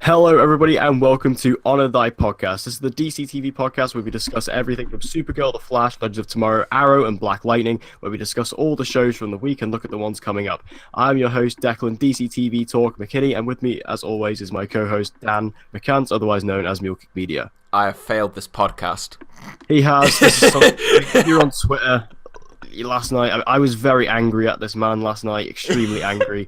Hello, everybody, and welcome to Honor Thy Podcast. This is the DC TV podcast where we discuss everything from Supergirl, The Flash, Legends of Tomorrow, Arrow, and Black Lightning, where we discuss all the shows from the week and look at the ones coming up. I'm your host, Declan, DC TV Talk McKinney, and with me, as always, is my co-host, Dan McCants, otherwise known as Mule Kick Media. I have failed this podcast. He has. This is something you're on Twitter last night. I was very angry at this man last night, extremely angry.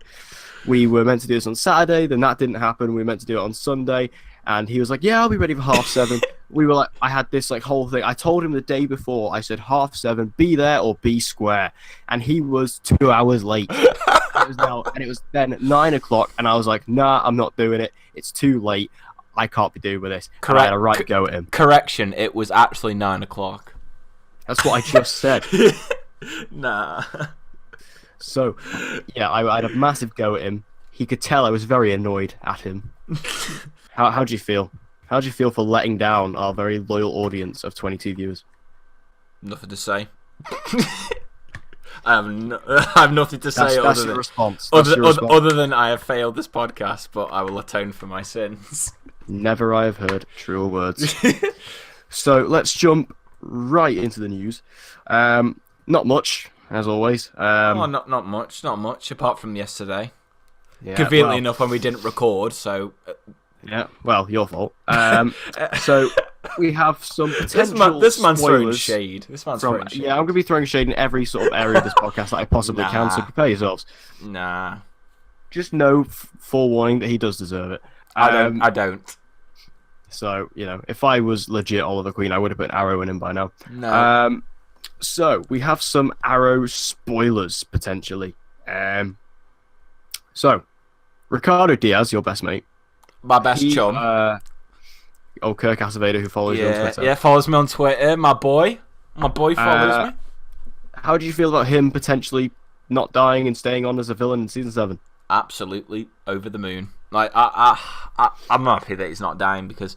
We were meant to do this on Saturday, then that didn't happen. We were meant to do it on Sunday, and he was like, yeah, I'll be ready for 7:30. We were like, I had this whole thing. I told him the day before, I said 7:30, be there or be square. And he was 2 hours late. It was then 9 o'clock, and I was like, nah, I'm not doing it. It's too late. I can't be doing with this. And I had a right go at him. Correction, it was actually 9 o'clock. That's what I just said. Nah. So, yeah, I had a massive go at him. He could tell I was very annoyed at him. How do you feel? How do you feel for letting down our very loyal audience of 22 viewers? Nothing to say. I have nothing to say That's your response. Other than I have failed this podcast, but I will atone for my sins. Never I have heard truer words. So let's jump right into the news. Not much, as always. Not much, apart from yesterday. Yeah, Conveniently enough, when we didn't record, so... Yeah, well, your fault. So we have some potential This man's throwing spoilers shade. Yeah, I'm going to be throwing shade in every sort of area of this podcast that I possibly can, so prepare yourselves. Nah. Just know, forewarning, that he does deserve it. I don't. So, if I was legit Oliver Queen, I would have put an arrow in him by now. No. So, we have some Arrow spoilers, potentially. So, Ricardo Diaz, your best mate. My best chum. Kirk Acevedo, who follows you on Twitter. Yeah, follows me on Twitter. My boy follows me. How do you feel about him potentially not dying and staying on as a villain in Season 7? Absolutely over the moon. Like, I'm happy that he's not dying, because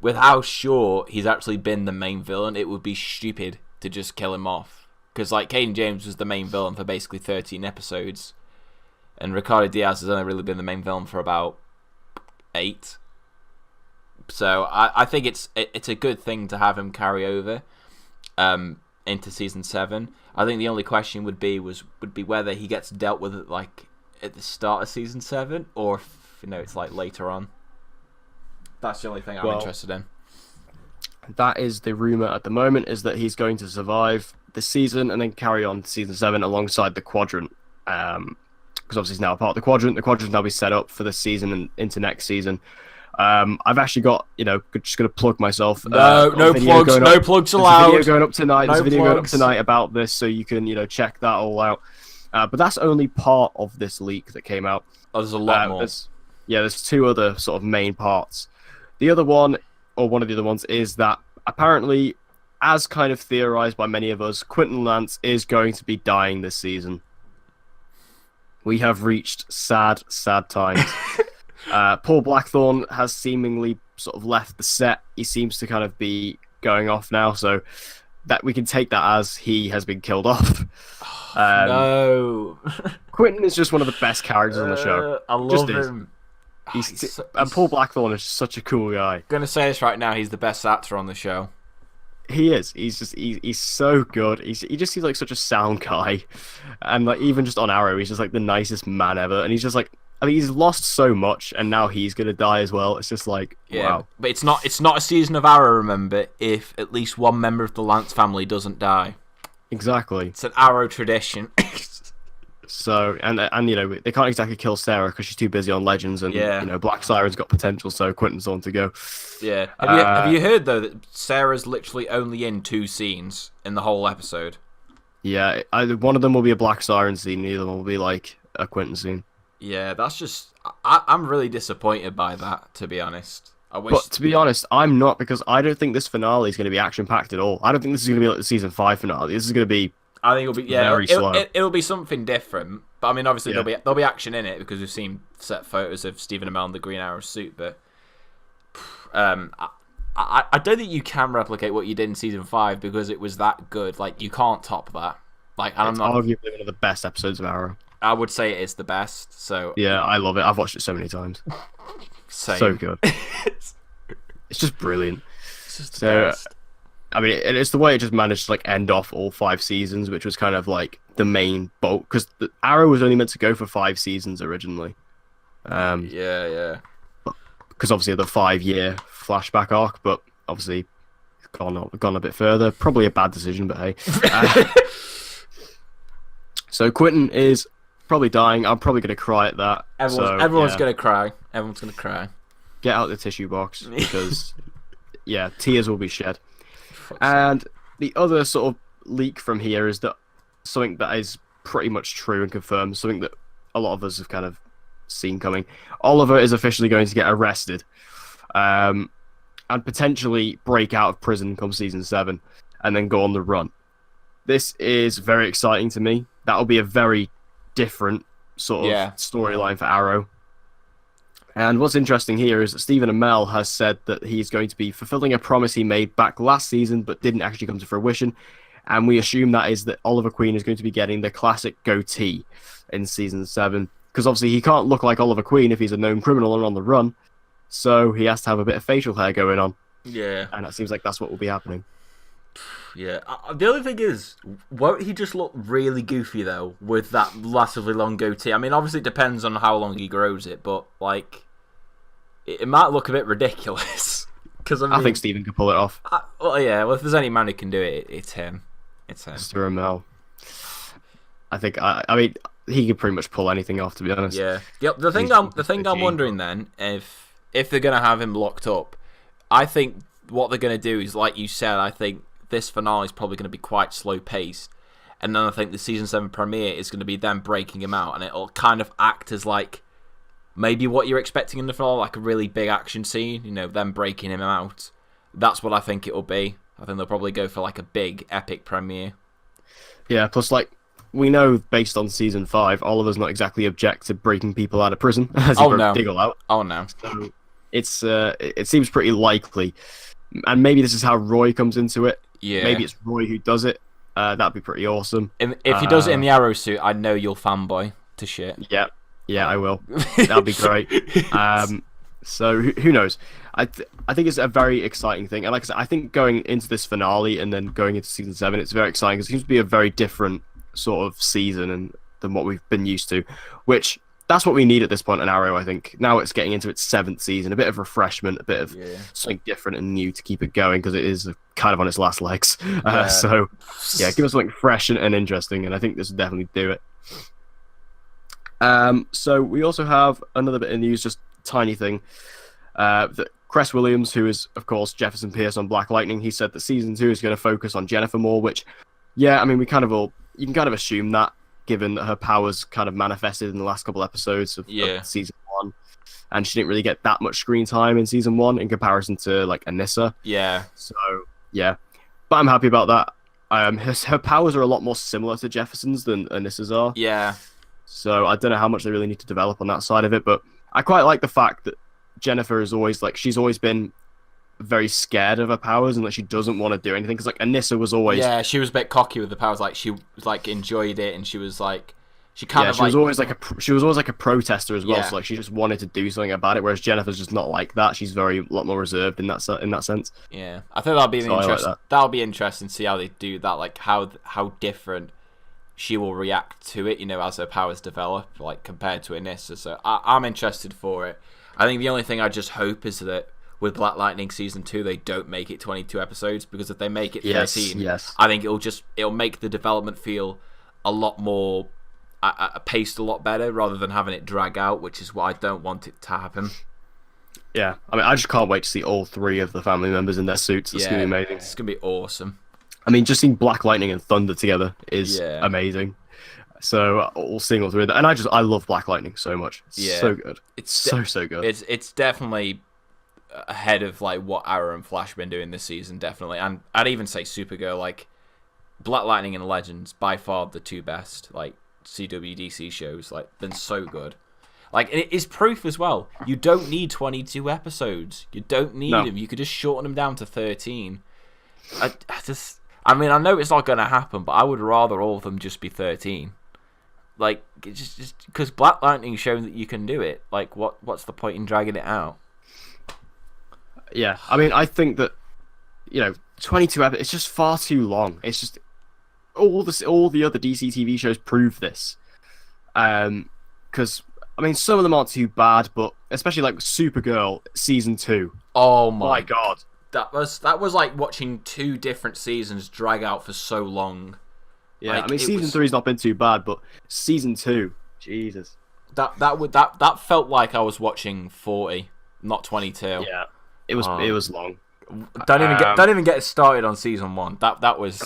with how sure he's actually been the main villain, it would be stupid to just kill him off. Because, Caden James was the main villain for basically 13 episodes, and Ricardo Diaz has only really been the main villain for about 8. So I think it's a good thing to have him carry over into Season 7. I think the only question would be whether he gets dealt with it at the start of Season 7, or if it's later on. That's the only thing I'm interested in. That is the rumor at the moment, is that he's going to survive this season and then carry on to Season 7 alongside the Quadrant. Because obviously he's now a part of the Quadrant. The Quadrant's now be set up for this season and into next season. I've actually got, just going to plug myself. No plugs allowed. There's a video going up tonight. There's a video going up tonight about this, so you can, check that all out. But that's only part of this leak that came out. Oh, there's a lot more. There's 2 other sort of main parts. The other one, or one of the other ones, is that apparently, as kind of theorized by many of us, Quentin Lance is going to be dying this season. We have reached sad, sad times. Paul Blackthorne has seemingly sort of left the set. He seems to kind of be going off now, so that we can take that as he has been killed off. No. Quentin is just one of the best characters on the show. I love him. And Paul Blackthorne is such a cool guy. I'm gonna say this right now. He's the best actor on the show. He is. He's so good. He just seems like such a sound guy, and even just on Arrow, he's just the nicest man ever. And he's just he's lost so much, and now he's gonna die as well. It's just wow. But it's not a season of Arrow. Remember, if at least one member of the Lance family doesn't die. Exactly. It's an Arrow tradition. So and they can't exactly kill Sarah because she's too busy on Legends, and Black Siren's got potential, so Quentin's on to go. Yeah. Have you heard though that Sarah's literally only in 2 scenes in the whole episode? Yeah, either one of them will be a Black Siren scene, the other one will be a Quentin scene. Yeah, that's just I'm really disappointed by that, to be honest. But to be honest, I'm not, because I don't think this finale is going to be action packed at all. I don't think this is going to be the Season 5 finale. This is going to be. I think it'll be very slow. It'll be something different, but I mean, obviously there'll be action in it, because we've seen set photos of Stephen Amell in the Green Arrow suit. But I don't think you can replicate what you did in Season 5, because it was that good. You can't top that. And I'm not arguably one of the best episodes of Arrow. I would say it is the best. So yeah, I love it. I've watched it so many times. Same. So good. It's just brilliant. It's just the So, best. I mean, it's the way it just managed to like end off all 5 seasons, which was kind of like the main bulk, because Arrow was only meant to go for 5 seasons originally. Yeah. Because obviously of the 5-year flashback arc, but obviously gone a bit further. Probably a bad decision, but hey. So Quentin is probably dying. I'm probably gonna cry at that. Everyone's gonna cry. Everyone's gonna cry. Get out the tissue box because yeah, tears will be shed. Fuck's And the other sort of leak from here is that something that is pretty much true and confirmed, something that a lot of us have kind of seen coming. Oliver is officially going to get arrested, and potentially break out of prison come season 7, and then go on the run. This is very exciting to me. That'll be a very different sort of storyline for Arrow. And what's interesting here is that Stephen Amell has said that he's going to be fulfilling a promise he made back last season, but didn't actually come to fruition. And we assume that is that Oliver Queen is going to be getting the classic goatee in season 7. Because obviously he can't look like Oliver Queen if he's a known criminal and on the run. So he has to have a bit of facial hair going on. Yeah. And it seems like that's what will be happening. Yeah. The only thing is, won't he just look really goofy, though, with that massively long goatee? I mean, obviously it depends on how long he grows it, but, like, it might look a bit ridiculous. Cause, I think Stephen could pull it off. Well, if there's any man who can do it, it's him. It's him. Mr. Amell. I think, I mean, he could pretty much pull anything off, to be honest. Yeah. The thing I'm wondering then, if they're gonna have him locked up, I think what they're gonna do is, like you said, I think this finale is probably gonna be quite slow paced, and then I think the season 7 premiere is gonna be them breaking him out, and it'll kind of act as like maybe what you're expecting in the finale, like a really big action scene, you know, them breaking him out. That's what I think it will be. I think they'll probably go for like a big epic premiere. Yeah, plus like, we know based on season 5, Oliver's not exactly object to breaking people out of prison as he broke Diggle out. Oh no. So it seems pretty likely, and maybe this is how Roy comes into it. Yeah. Maybe it's Roy who does it. That'd be pretty awesome. If he does it in the Arrow suit, I know you'll fanboy to shit. Yeah, I will. That'd be great. So who knows? I think it's a very exciting thing, and like I said, I think going into this finale and then going into season 7, it's very exciting because it seems to be a very different sort of season than what we've been used to, which that's what we need at this point in Arrow. I think now it's getting into its 7th season, a bit of refreshment, a bit of something different and new to keep it going, because it is kind of on its last legs. So yeah, give us something fresh and interesting, and I think this will definitely do it. So we also have another bit of news, just a tiny thing, that Cress Williams, who is of course Jefferson Pierce on Black Lightning, he said that season 2 is going to focus on Jennifer more, which I mean, you can kind of assume that, given that her powers kind of manifested in the last couple episodes of season 1, and she didn't really get that much screen time in season 1 in comparison to like Anissa. Yeah. So yeah, but I'm happy about that. Her powers are a lot more similar to Jefferson's than Anissa's are. Yeah. So I don't know how much they really need to develop on that side of it, but I quite like the fact that Jennifer is always like, she's always been very scared of her powers and that she doesn't want to do anything, because like Anissa was always she was a bit cocky with the powers, like she like enjoyed it, and she was like she was always like a protester as well, so like she just wanted to do something about it, whereas Jennifer's just not like that. She's a lot more reserved in that sense. Yeah, I think that'll be interesting to see how they do that, like how different she will react to it, you know, as her powers develop, like compared to Anissa. So I'm interested for it. I think the only thing I just hope is that with Black Lightning season 2, they don't make it 22 episodes, because if they make it 13, I think it'll make the development feel a lot more paced, a lot better, rather than having it drag out, which is what I don't want it to happen. Yeah, I mean, I just can't wait to see all 3 of the family members in their suits. It's gonna be amazing. It's gonna be awesome. I mean, just seeing Black Lightning and Thunder together is amazing. So seeing all 3 of them, and I love Black Lightning so much. It's so good. It's so good. It's definitely ahead of like what Arrow and Flash have been doing this season, definitely, and I'd even say Supergirl. Like Black Lightning and Legends, by far the 2 best like CWDC shows. Like, been so good. Like, and it is proof as well. You don't need 22 episodes. You don't need them. You could just shorten them down to 13. I mean, I know it's not going to happen, but I would rather all of them just be 13. Like, just because Black Lightning's shown that you can do it. Like, what's the point in dragging it out? Yeah, I mean, I think that 22 episodes. It's just far too long. It's just all the other DC TV shows prove this. Because I mean, some of them aren't too bad, but especially like Supergirl season 2. Oh My God, that was like watching 2 different seasons drag out for so long. yeah. Like, I mean, season 3's not been too bad, but season 2, Jesus. That felt like I was watching 40, not 22. Yeah, it was long. Don't even get started on season 1. That was.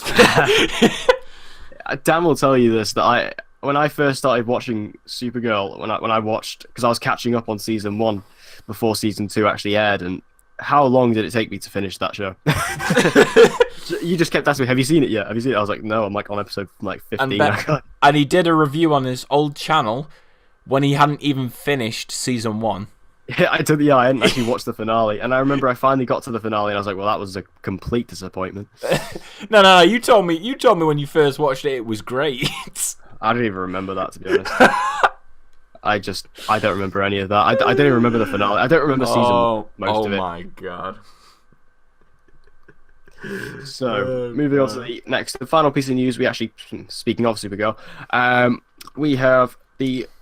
Dan will tell you this, that when I first started watching Supergirl, when I watched, because I was catching up on season 1 before season 2 actually aired, and how long did it take me to finish that show? You just kept asking me, have you seen it yet? Have you seen it? I was like, no, I'm like on episode like 15. And he did a review on his old channel when he hadn't even finished season 1. Yeah, I hadn't actually watched the finale, and I remember I finally got to the finale, and I was like, well, that was a complete disappointment. No, you told me when you first watched it was great. I don't even remember that, to be honest. I don't remember any of that. I don't even remember the finale. I don't remember most of it. Oh my God. So, moving on to the final piece of news, speaking of Supergirl, we have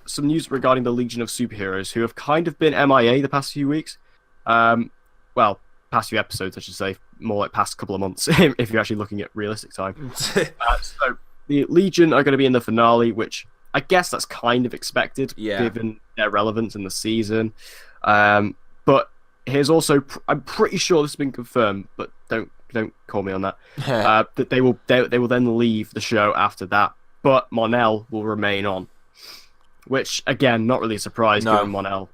some news regarding the Legion of Superheroes, who have kind of been MIA the past few weeks. Well, past few episodes, I should say, more like past couple of months, if you're actually looking at realistic time. So, the Legion are going to be in the finale, which I guess that's kind of expected, given their relevance in the season. But here's also, I'm pretty sure this has been confirmed, but don't call me on that. That they will then leave the show after that, but Mon-El will remain on. Which, again, not really a surprise, given Mon-El.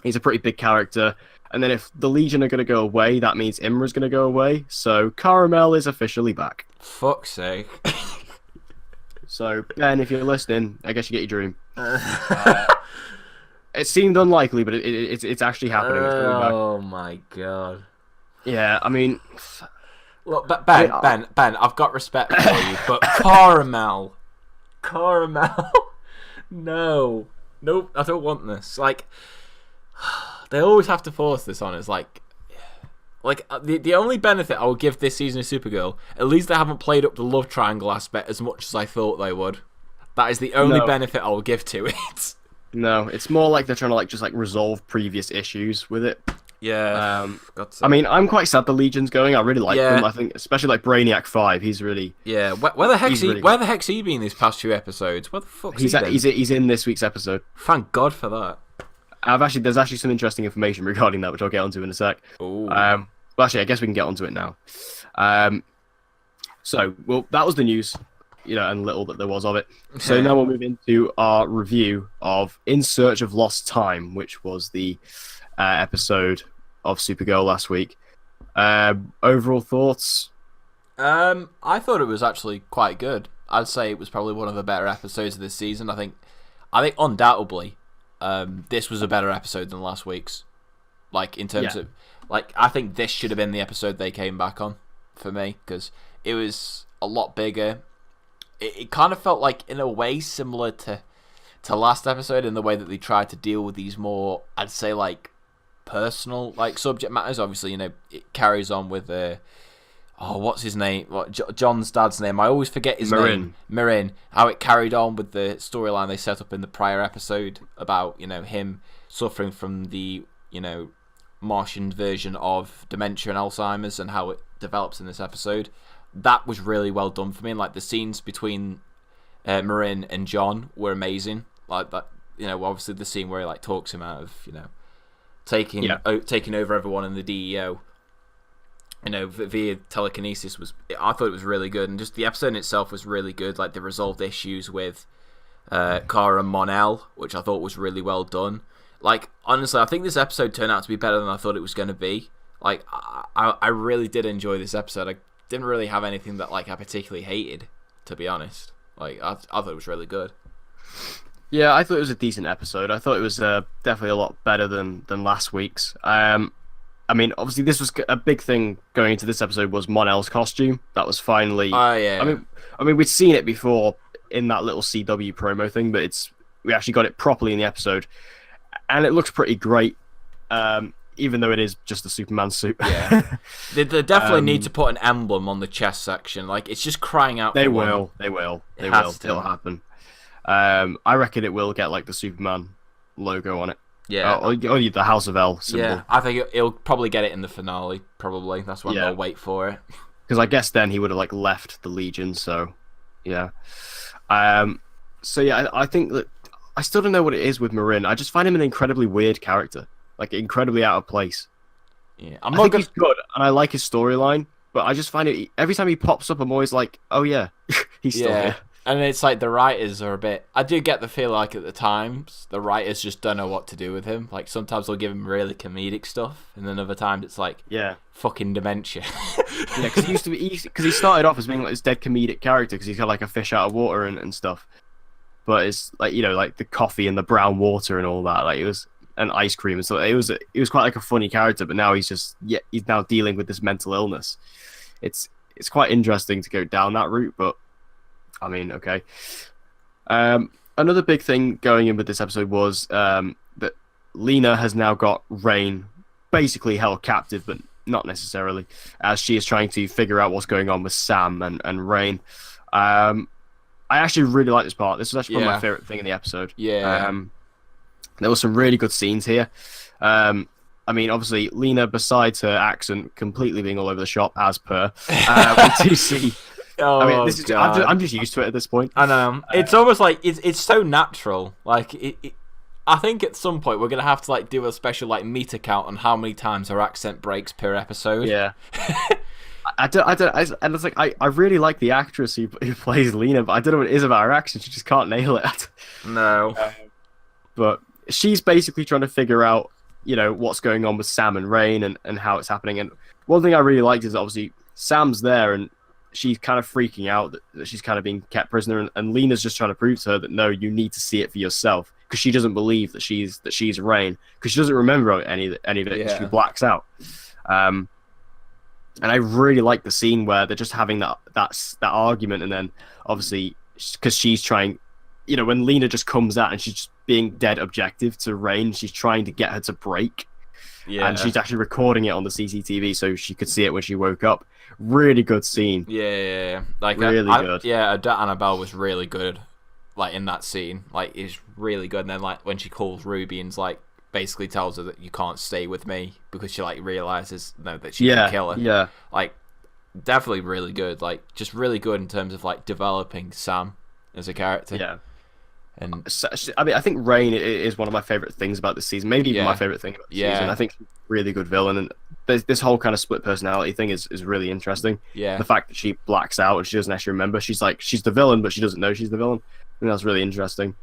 He's a pretty big character. And then if the Legion are going to go away, that means Imra's going to go away. So Caramel is officially back. Fuck's sake. So, Ben, if you're listening, I guess you get your dream. It seemed unlikely, but it's actually happening. It's coming back. Oh my God. Yeah, I mean... Look, Ben, I've got respect for you, but Caramel. No. Nope, I don't want this. Like, they always have to force this on us. Like the only benefit I will give this season of Supergirl, at least they haven't played up the love triangle aspect as much as I thought they would. That is the only benefit I will give to it. No, it's more like they're trying to just resolve previous issues with it. Yeah. I mean, I'm quite sad the Legion's going. I really like them. I think, especially like Brainiac 5. He's really Where the heck's he been these past 2 episodes? Where the fuck's he been? He's in this week's episode. Thank God for that. There's actually some interesting information regarding that, which I'll get onto in a sec. Ooh. Well, actually, I guess we can get onto it now. So, that was the news, and little that there was of it. So now we'll move into our review of In Search of Lost Time, which was the episode of Supergirl last week. Overall thoughts? I thought it was actually quite good. I'd say it was probably one of the better episodes of this season. I think undoubtedly, this was a better episode than last week's. Like, in terms of... Like, I think this should have been the episode they came back on, for me, because it was a lot bigger. It kind of felt like, in a way, similar to last episode, in the way that they tried to deal with these more, I'd say, like, personal, like, subject matters. Obviously, it carries on with... what's his name? John's dad's name. I always forget his name. Marin. How it carried on with the storyline they set up in the prior episode about, him suffering from the, Martian version of dementia and Alzheimer's, and how it develops in this episode. That was really well done for me. And, like, the scenes between Marin and John were amazing. Like that, obviously the scene where he talks him out of, taking over everyone in the DEO. Via telekinesis I thought it was really good, and just the episode in itself was really good. Like, they resolved issues with Kara and Mon-El, which I thought was really well done. Like, honestly, I think this episode turned out to be better than I thought it was going to be. Like, I really did enjoy this episode. I didn't really have anything that I particularly hated, to be honest. Like, I thought it was really good. Yeah, I thought it was a decent episode. I thought it was definitely a lot better than last week's. I mean, obviously, this was a big thing going into this episode was Mon-El's costume. That was finally... Oh, yeah. I mean, we'd seen it before in that little CW promo thing, but we actually got it properly in the episode, and it looks pretty great. Even though it is just a Superman suit. Yeah, they definitely need to put an emblem on the chest section. Like, it's just crying out. They for will. one. They will. They It has will. to. It'll happen. I reckon it will get like the Superman logo on it. Yeah, or the House of L symbol. yeah. I think it'll probably get it in the finale. Probably that's when Yeah. they'll wait for it. Because I guess then he would have like left the Legion. So, yeah. So yeah, I think that I still don't know what it is with Marin. I just find him an incredibly weird character, like incredibly out of place. Yeah, I think he's good, and I like his storyline, but I just find it every time he pops up, I'm always like, oh yeah, he's still here. And it's like the writers are a bit. I do get the feel like at the times the writers just don't know what to do with him. Like sometimes they'll give him really comedic stuff, and then other times it's like fucking dementia. Yeah, because he started off as being like this dead comedic character because he's got like a fish out of water and stuff. But it's like like the coffee and the brown water and all that. Like it was an ice cream and so it was quite like a funny character. But now he's now dealing with this mental illness. It's quite interesting to go down that route, but I mean, okay. Another big thing going in with this episode was that Lena has now got Rain basically held captive, but not necessarily, as she is trying to figure out what's going on with Sam and Rain. I actually really like this part. This was actually probably my favorite thing in the episode. Yeah. There were some really good scenes here. I mean, obviously, Lena, besides her accent completely being all over the shop, as per, we do see. I mean, this is, I'm just used to it at this point. I know. It's almost like it's so natural. Like I think at some point we're gonna have to like do a special like meter count on how many times her accent breaks per episode. Yeah. And it's like I really like the actress who plays Lena, but I don't know what it is about her accent. She just can't nail it. No. But she's basically trying to figure out, what's going on with Sam and Rain and how it's happening. And one thing I really liked is obviously Sam's there and she's kind of freaking out that she's kind of being kept prisoner, and Lena's just trying to prove to her that no, you need to see it for yourself, because she doesn't believe that she's Rain, because she doesn't remember any of it. Yeah. She blacks out. And I really like the scene where they're just having that argument, and then obviously because she's trying, when Lena just comes out and she's just being dead objective to Rain, she's trying to get her to break. Yeah. And she's actually recording it on the CCTV so she could see it when she woke up. Really good scene. Yeah. Like really good. Yeah, Annabelle was really good. Like in that scene, like it's really good. And then like when she calls Ruby and's like basically tells her that you can't stay with me because she like realizes that she can kill her. Yeah. Like definitely really good. Like just really good in terms of like developing Sam as a character. Yeah. And I mean, I think Rain is one of my favorite things about this season. Maybe even my favorite thing about the season. I think she's a really good villain, and this whole kind of split personality thing is really interesting. Yeah. The fact that she blacks out and she doesn't actually remember. She's the villain, but she doesn't know she's the villain. I think that's really interesting.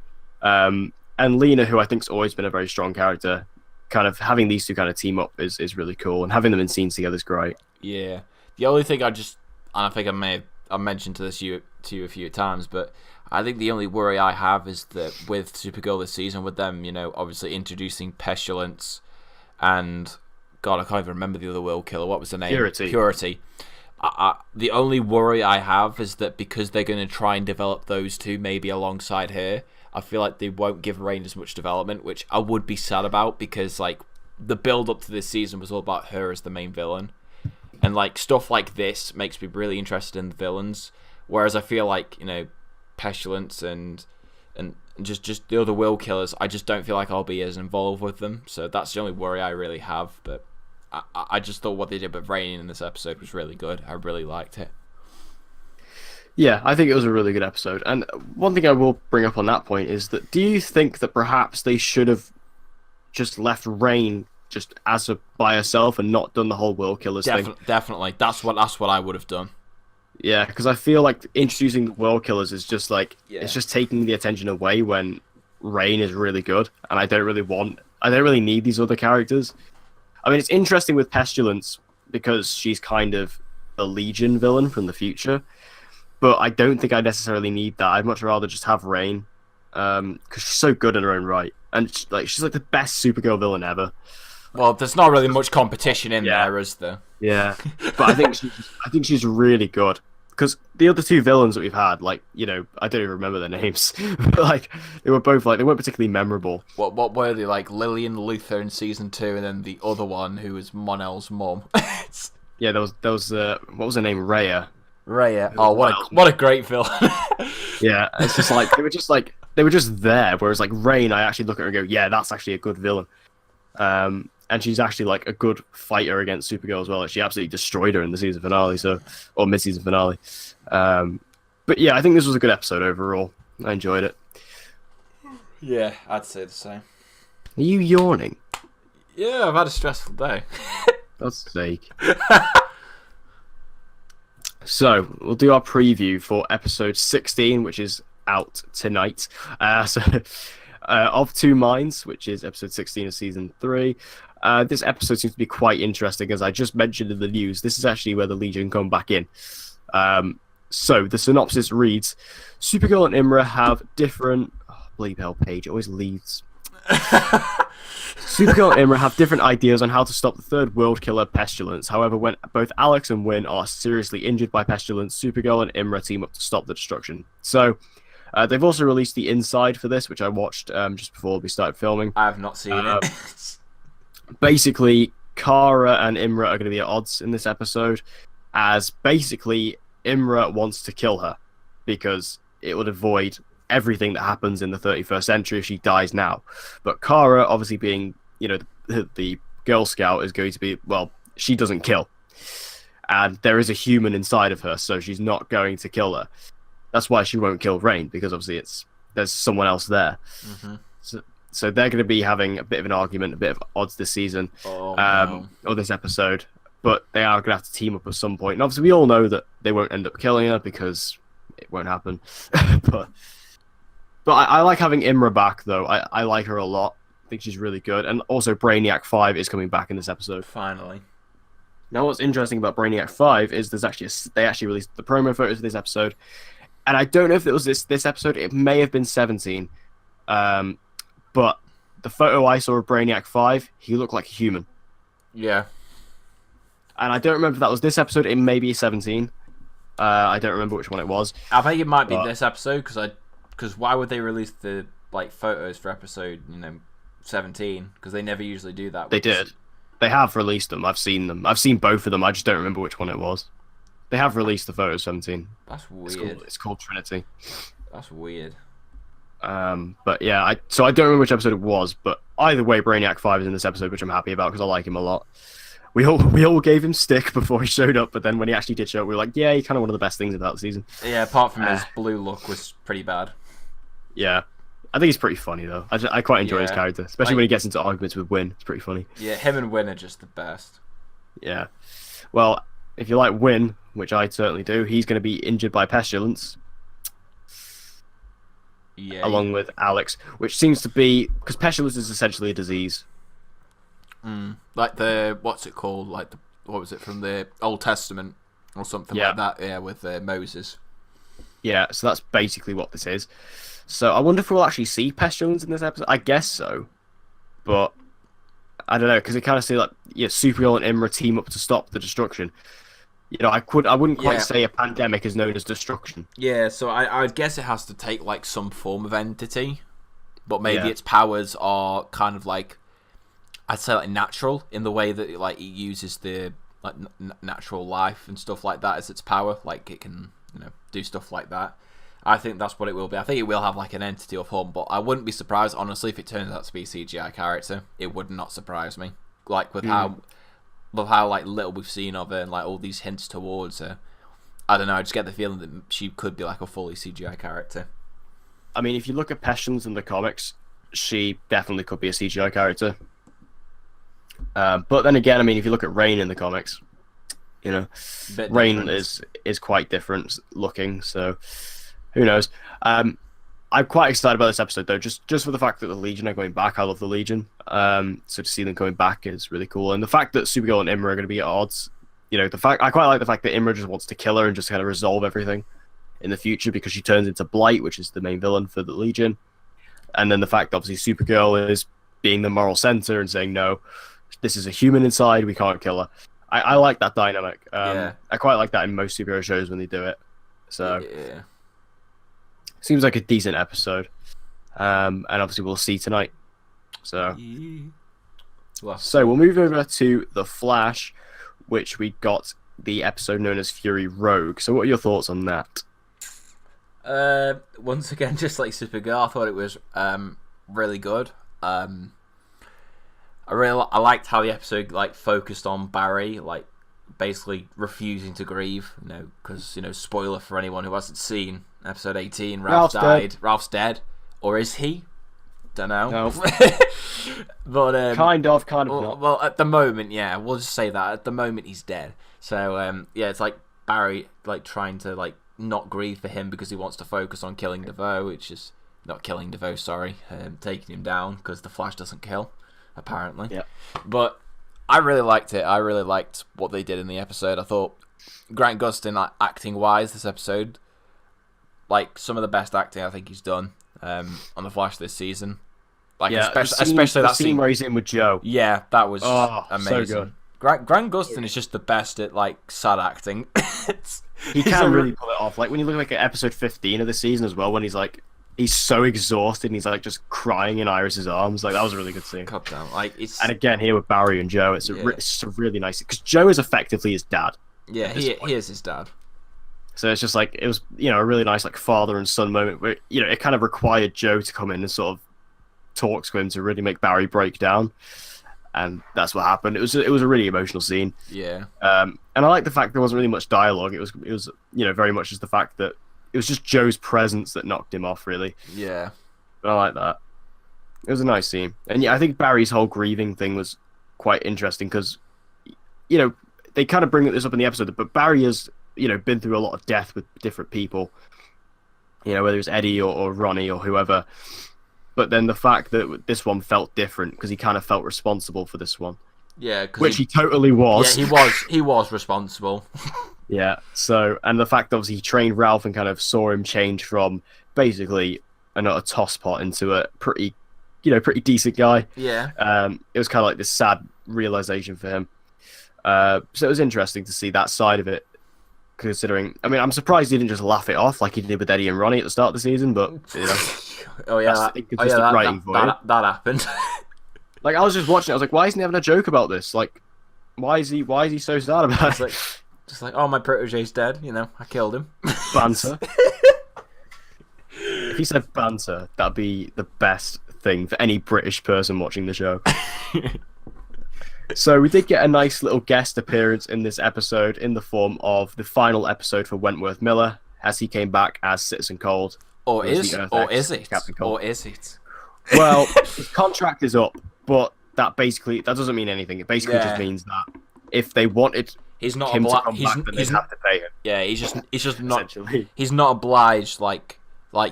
And Lena, who I think's always been a very strong character, kind of having these two kind of team up is really cool, and having them in scenes together is great. Yeah. The only thing I think I've mentioned to you a few times, but I think the only worry I have is that with Supergirl this season, with them, obviously introducing Pestilence and God, I can't even remember the other Will Killer. What was the name? Purity. The only worry I have is that because they're going to try and develop those two maybe alongside her, I feel like they won't give Rain as much development, which I would be sad about, because like the build up to this season was all about her as the main villain, and like stuff like this makes me really interested in the villains. Whereas I feel like Pestilence and just the other Will Killers, I just don't feel like I'll be as involved with them. So that's the only worry I really have. But I just thought what they did with Rain in this episode was really good. I really liked it. Yeah, I think it was a really good episode. And one thing I will bring up on that point is that, do you think that perhaps they should have just left Rain just by herself and not done the whole Will Killers thing? Definitely. That's what I would have done. Yeah, because I feel like introducing the Will Killers is just like it's just taking the attention away when Rain is really good, and I don't really need these other characters. I mean, it's interesting with Pestilence because she's kind of a Legion villain from the future, but I don't think I necessarily need that. I'd much rather just have Rain, because she's so good in her own right, and she's like the best Supergirl villain ever. Well, there's not really much competition in there, is there? Yeah, but I think she's really good. because the other two villains that we've had, like, I don't even remember their names, but like they were both like they weren't particularly memorable. What were they, like Lillian Luther in season 2, and then the other one who was Monel's mum? Yeah, there was what was her name, Raya. Raya. Oh, what a great villain. Yeah, it's just like they were just there. Whereas like Rain, I actually look at her and go, yeah, that's actually a good villain. And she's actually like a good fighter against Supergirl as well. Like, she absolutely destroyed her in the season finale, or mid-season finale. But yeah, I think this was a good episode overall. I enjoyed it. Yeah, I'd say the same. Are you yawning? Yeah, I've had a stressful day. God's sake. So we'll do our preview for episode 16, which is out tonight. Of Two Minds, which is episode 16 of season 3. This episode seems to be quite interesting, as I just mentioned in the news. This is actually where the Legion come back in. So the synopsis reads: Supergirl and Imra have different... Oh, bleep hell page, it always leads. Supergirl and Imra have different ideas on how to stop the third world killer Pestilence. However, when both Alex and Wynn are seriously injured by Pestilence, Supergirl and Imra team up to stop the destruction. So... they've also released the inside for this, which I watched just before we started filming. I have not seen it. Basically, Kara and Imra are going to be at odds in this episode, as basically Imra wants to kill her because it would avoid everything that happens in the 31st century if she dies now. But Kara, obviously being, the Girl Scout, is going to be, well, she doesn't kill. And there is a human inside of her, so she's not going to kill her. That's why she won't kill Rain, because obviously there's someone else there. Mm-hmm. So they're going to be having a bit of an argument, a bit of odds this season, or this episode. But they are going to have to team up at some point. And obviously we all know that they won't end up killing her because it won't happen. but I like having Imra back, though. I like her a lot. I think she's really good. And also Brainiac 5 is coming back in this episode. Finally. Now what's interesting about Brainiac 5 is they actually released the promo photos of this episode. And I don't know if it was this episode. It may have been 17. But the photo I saw of Brainiac 5, he looked like a human. Yeah. And I don't remember if that was this episode. It may be 17. I don't remember which one it was. I think it might be this episode, because why would they release the photos for episode 17? Because they never usually do that. They did. They have released them. I've seen them. I've seen both of them. I just don't remember which one it was. They have released the photos 17. That's weird. It's called Trinity. That's weird. But yeah, I don't remember which episode it was, but either way, Brainiac 5 is in this episode, which I'm happy about because I like him a lot. We all gave him stick before he showed up, but then when he actually did show up, we were like, yeah, he's kind of one of the best things about the season. Yeah, apart from his blue look was pretty bad. Yeah. I think he's pretty funny, though. I quite enjoy his character, especially when he gets into arguments with Wynn. It's pretty funny. Yeah, him and Wynn are just the best. Yeah. Well, if you like Wynn, which I certainly do, he's going to be injured by Pestilence. Yeah. Along with Alex, which seems to be... Because Pestilence is essentially a disease. Like what's it called? Like what was it from the Old Testament or something like that? Yeah, with Moses. Yeah, so that's basically what this is. So I wonder if we'll actually see Pestilence in this episode. I guess so, but I don't know because it kind of say like Supergirl and Imra team up to stop the destruction. I wouldn't quite say a pandemic is known as destruction. Yeah, so I would guess it has to take like some form of entity, but maybe its powers are kind of like. I'd say like natural in the way that it uses the natural life and stuff like that as its power. Like it can do stuff like that. I think that's what it will be. I think it will have like an entity of home, but I wouldn't be surprised honestly if it turns out to be a CGI character. It would not surprise me. Like with how like little we've seen of her and like all these hints towards her. I don't know. I just get the feeling that she could be like a fully CGI character. I mean, if you look at Pestilence in the comics, she definitely could be a CGI character. But then again, I mean, if you look at Rain in the comics, Rain is quite different looking, so who knows? I'm quite excited about this episode though, just for the fact that the Legion are going back. I love the Legion, so to see them going back is really cool, and the fact that Supergirl and Imra are going to be at odds. I quite like the fact that Imra just wants to kill her and just kind of resolve everything in the future because she turns into Blight, which is the main villain for the Legion, and then the fact obviously Supergirl is being the moral center and saying no. This is a human inside. We can't kill her. I like that dynamic. I quite like that in most superhero shows when they do it. So Yeah. seems like a decent episode. And obviously we'll see tonight. So we'll move over to The Flash, which we got the episode known as Fury Rogue. So what are your thoughts on that? Once again, just like Supergirl, I thought it was really good. I liked how the episode like focused on Barry, like basically refusing to grieve, because spoiler for anyone who hasn't seen episode 18, Ralph died. Ralph's dead, or is he? Don't know. No. But kind of not. Well, at the moment, yeah, we'll just say that at the moment he's dead. So yeah, it's like Barry like trying to like not grieve for him because he wants to focus on killing DeVoe, which is not killing DeVoe, sorry, taking him down because the Flash doesn't kill, apparently. Yeah. But I really liked it. I really liked what they did in the episode. I thought Grant Gustin, acting wise, this episode, like some of the best acting I think he's done on the Flash this season. Like especially that scene where he's in with Joe. Yeah, that was amazing. So good. Grant Gustin is just the best at like sad acting. He can really pull it off. Like when you look like at episode 15 of the season as well, when he's so exhausted and he's like just crying in Iris's arms. Like that was a really good scene. God damn, like it's. And again here with Barry and Joe, it's a really nice because Joe is effectively his dad. Yeah, he is his dad. So it's just like it was, a really nice like father and son moment where it kind of required Joe to come in and sort of talk to him to really make Barry break down. And that's what happened. It was a really emotional scene. Yeah. And I like the fact there wasn't really much dialogue. It was very much just the fact that it was just Joe's presence that knocked him off, really. Yeah. But I like that. It was a nice scene. And yeah, I think Barry's whole grieving thing was quite interesting because, they kind of bring this up in the episode, but Barry has, been through a lot of death with different people. Whether it's Eddie or Ronnie or whoever. But then the fact that this one felt different because he kind of felt responsible for this one. Yeah, which he totally was. Yeah, he was responsible. Yeah. So, and the fact that obviously he trained Ralph and kind of saw him change from basically a tosspot into a pretty decent guy. Yeah. It was kind of like this sad realization for him. So it was interesting to see that side of it. Considering, I mean, I'm surprised he didn't just laugh it off like he did with Eddie and Ronnie at the start of the season, but that happened. Like I was just watching it, I was like, why isn't he having a joke about this? Like, why is he so sad about it? Just like, oh, my protege's dead. I killed him. Banter. If he said banter, that'd be the best thing for any British person watching the show. So we did get a nice little guest appearance in this episode in the form of the final episode for Wentworth Miller as he came back as Citizen Cold. Or is it? Captain Cold. Or is it? Well, his contract is up, but that doesn't mean anything. It basically just means that if they wanted he's not him to come back, then they'd have to pay him. Yeah, he's just not. He's not obliged like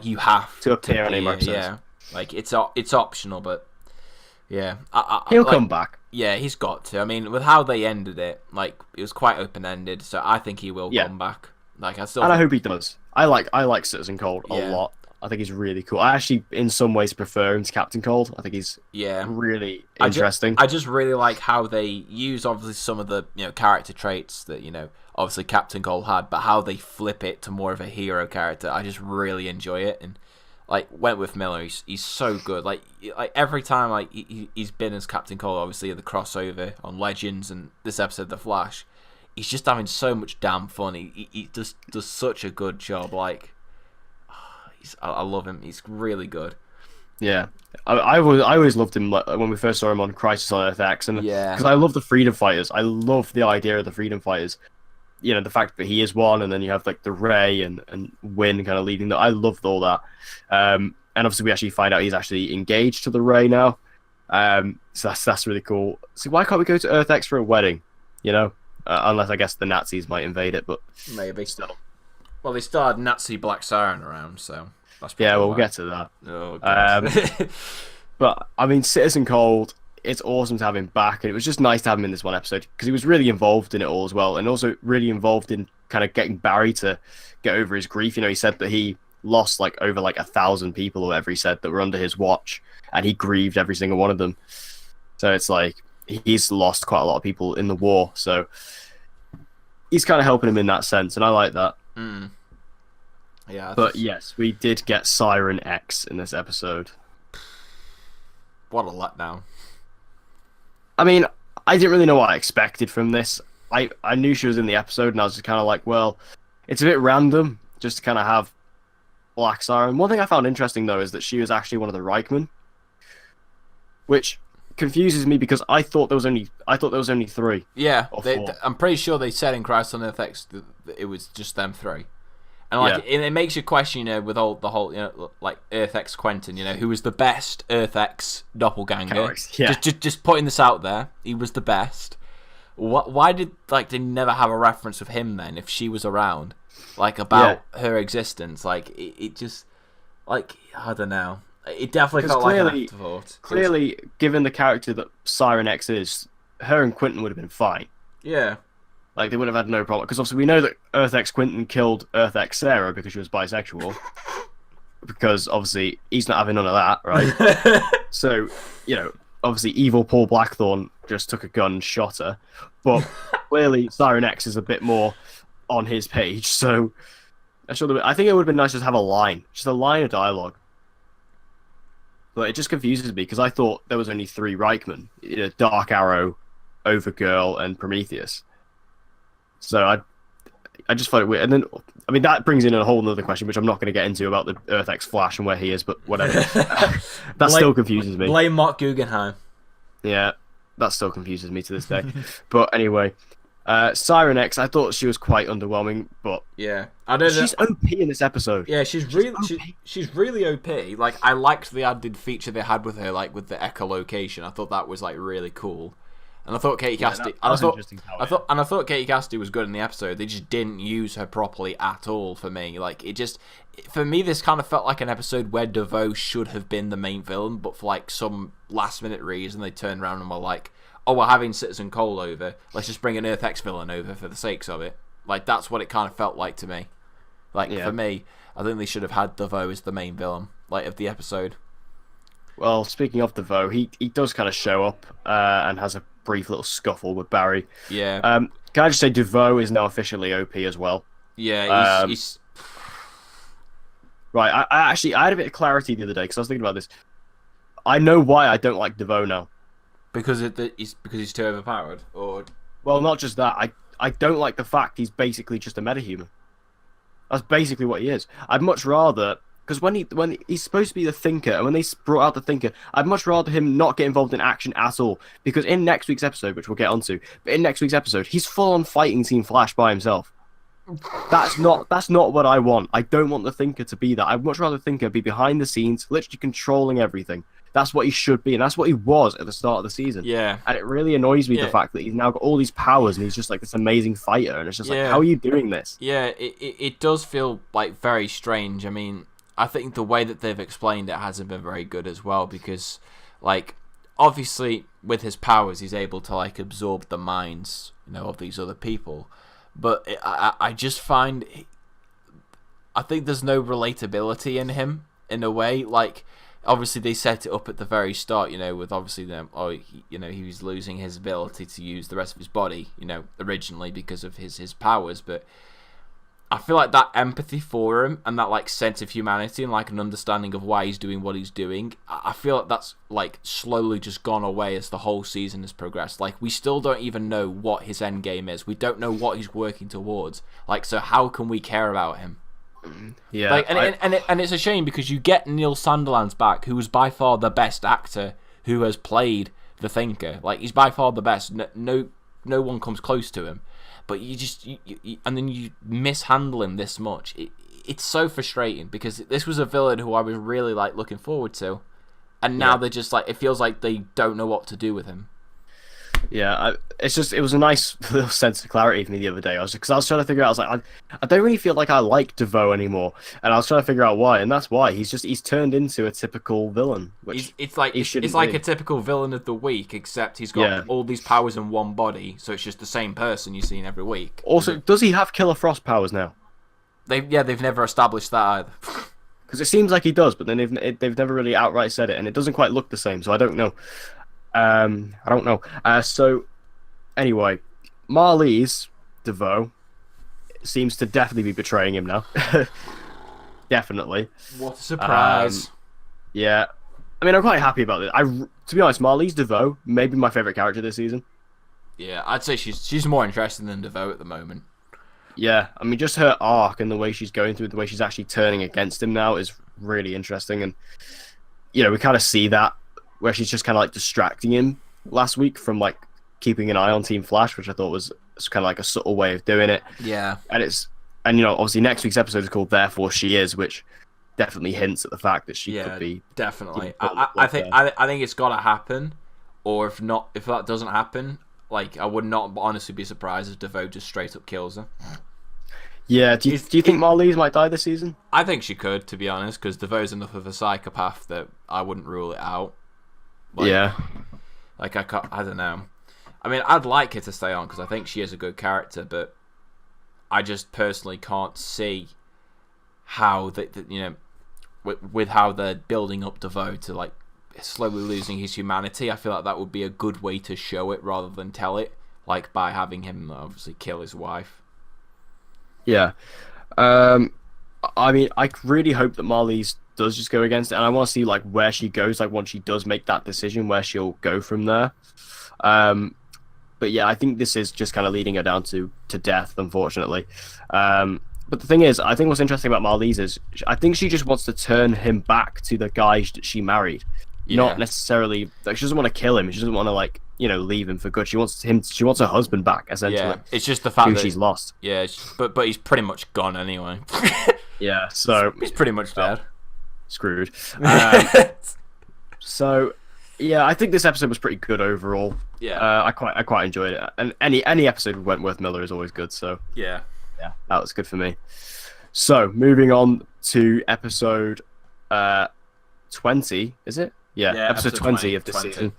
you have to appear on any episodes. Yeah, like it's optional, but yeah, he'll come back. Yeah, he's got to. I mean, with how they ended it, like it was quite open ended, so I think he will come back. Like I hope he does. I like Citizen Cold a lot. I think he's really cool. I actually, in some ways, prefer him to Captain Cold. I think he's really interesting. I just really like how they use obviously some of the character traits that obviously Captain Cold had, but how they flip it to more of a hero character. I just really enjoy it, and like Wentworth Miller, he's so good. Like every time like he's been as Captain Cold, obviously the crossover on Legends and this episode of The Flash, he's just having so much damn fun. He does such a good job. Like I love him. He's really good. Yeah, I always loved him when we first saw him on Crisis on Earth X, and because I love the Freedom Fighters. I love the idea of the Freedom Fighters. The fact that he is one, and then you have like the Ray and Win kind of leading that. I loved all that. And obviously we actually find out he's actually engaged to the Ray now. So that's really cool. So why can't we go to Earth X for a wedding? Unless I guess the Nazis might invade it, but maybe still. Well, they still had Nazi Black Siren around, so that's we'll get to that. Oh, but I mean, Citizen Cold. It's awesome to have him back, and it was just nice to have him in this one episode because he was really involved in it all as well, and also really involved in kind of getting Barry to get over his grief. He said that he lost over 1,000 people or whatever he said that were under his watch, and he grieved every single one of them. So it's like he's lost quite a lot of people in the war, so he's kind of helping him in that sense, and I like that. Yeah. But yes, we did get Siren-X in this episode. What a letdown. I mean, I didn't really know what I expected from this. I knew she was in the episode, and I was just kind of like, well, it's a bit random just to kind of have Black Siren. One thing I found interesting, though, is that she was actually one of the Reichman, which confuses me because I thought there was only three. Yeah, or four. I'm pretty sure they said in Christ on Earth X that it was just them three. And like it makes you question, with all the whole, like Earth X Quentin, who was the best Earth X doppelganger. Yeah. Just putting this out there, he was the best. Why did they never have a reference of him then if she was around, about her existence? It just I don't know. It definitely felt like an afterthought. Clearly, given the character that Siren-X is, her and Quentin would have been fine. Yeah. They would have had no problem. Because obviously we know that Earth X Quentin killed Earth X Sarah because she was bisexual. Because obviously he's not having none of that, right? So, obviously evil Paul Blackthorne just took a gun and shot her. But clearly Siren-X is a bit more on his page. So I think it would have been nice just to have a line. Just a line of dialogue. But it just confuses me because I thought there was only three Reichman. Dark Arrow, Overgirl, and Prometheus. So I just find it weird. And then, I mean, that brings in a whole other question, which I'm not going to get into about the Earth X Flash and where he is, but whatever. That still confuses me. Blame Mark Guggenheim. Yeah, that still confuses me to this day. But anyway, Siren-X, I thought she was quite underwhelming, but yeah, I don't know. She's OP in this episode. Yeah, she's really OP. I liked the added feature they had with her, with the echolocation. I thought that was really cool. And I thought Katie Cassidy. I thought Katie Cassidy was good in the episode. They just didn't use her properly at all for me. For me, this kind of felt like an episode where DeVoe should have been the main villain, but for some last minute reason, they turned around and were like, "Oh, we're having Citizen Cole over. Let's just bring an Earth X villain over for the sakes of it." That's what it kind of felt like to me. For me, I think they should have had DeVoe as the main villain, of the episode. Well, speaking of DeVoe, he does kind of show up and has a brief little scuffle with Barry. Yeah. Can I just say DeVoe is now officially OP as well? Yeah, he's... Right, I had a bit of clarity the other day because I was thinking about this. I know why I don't like DeVoe now. Because he's too overpowered, or... Well, not just that. I don't like the fact he's basically just a metahuman. That's basically what he is. I'd much rather... Because when he's supposed to be the thinker, and when they brought out the thinker, I'd much rather him not get involved in action at all. Because in next week's episode, which we'll get onto, but in next week's episode, he's full on fighting Team Flash by himself. That's not what I want. I don't want the thinker to be that. I'd much rather the thinker be behind the scenes, literally controlling everything. That's what he should be, and that's what he was at the start of the season. Yeah. And it really annoys me the fact that he's now got all these powers and he's just this amazing fighter, and it's just how are you doing this? Yeah, it does feel very strange. I mean, I think the way that they've explained it hasn't been very good as well because, obviously with his powers he's able to absorb the minds, of these other people, but I just find I think there's no relatability in him in a way. Obviously they set it up at the very start, with obviously them. He was losing his ability to use the rest of his body, originally because of his powers, but I feel like that empathy for him and that sense of humanity and an understanding of why he's doing what he's doing, I feel like that's slowly just gone away as the whole season has progressed. We still don't even know what his end game is. We don't know what he's working towards. So how can we care about him? Yeah, and it's a shame because you get Neil Sandilands back, who was by far the best actor who has played the Thinker. He's by far the best. No one comes close to him. But you and then you mishandle him this much. It's so frustrating because this was a villain who I was really looking forward to, and now they're just it feels like they don't know what to do with him. Yeah, it was a nice little sense of clarity for me the other day. I was trying to figure out. I don't really feel like I like DeVoe anymore, and I was trying to figure out why, and that's why he's turned into a typical villain. Which it's like a typical villain of the week, except he's got all these powers in one body, so it's just the same person you've seen every week. Also, does he have Killer Frost powers now? They've never established that either. Because it seems like he does, but then they've never really outright said it, and it doesn't quite look the same, so I don't know. I don't know. So, anyway, Marlies DeVoe seems to definitely be betraying him now. definitely. What a surprise! Yeah, I mean, I'm quite happy about it. To be honest, Marlize DeVoe maybe my favorite character this season. Yeah, I'd say she's more interesting than DeVoe at the moment. Yeah, I mean, just her arc and the way she's going through, the way she's actually turning against him now is really interesting. And we kind of see that where she's just kind of like distracting him last week from like keeping an eye on Team Flash, which I thought was kind of like a subtle way of doing it. Yeah, and obviously next week's episode is called "Therefore She Is," which definitely hints at the fact that she could be definitely. I think it's got to happen, or if not, if that doesn't happen, like I would not honestly be surprised if DeVoe just straight up kills her. Yeah, do you think Marlize might die this season? I think she could, to be honest, because DeVoe's enough of a psychopath that I wouldn't rule it out. Yeah. Like, I don't know. I mean, I'd like her to stay on, because I think she is a good character, but I just personally can't see how, with how they're building up DeVoe to, like, slowly losing his humanity. I feel like that would be a good way to show it rather than tell it, like, by having him, obviously, kill his wife. Yeah. I mean, I really hope that Marlize does just go against it, and I want to see like where she goes, like once she does make that decision, where she'll go from there. But yeah, I think this is just kind of leading her down to death, unfortunately. But the thing is, I think what's interesting about Marlize is I think she just wants to turn him back to the guy that she married. Yeah. Not necessarily like she doesn't want to kill him. She doesn't want to like leave him for good. She wants her husband back, essentially. Yeah, it's just the fact that she's lost. Yeah, but he's pretty much gone anyway. Yeah, so he's pretty much dead. Screwed. So yeah, I think this episode was pretty good overall. Yeah, I quite enjoyed it, and any episode with Wentworth Miller is always good. So yeah, that was good for me. So moving on to episode 20, is it? Yeah, episode 20 of this season,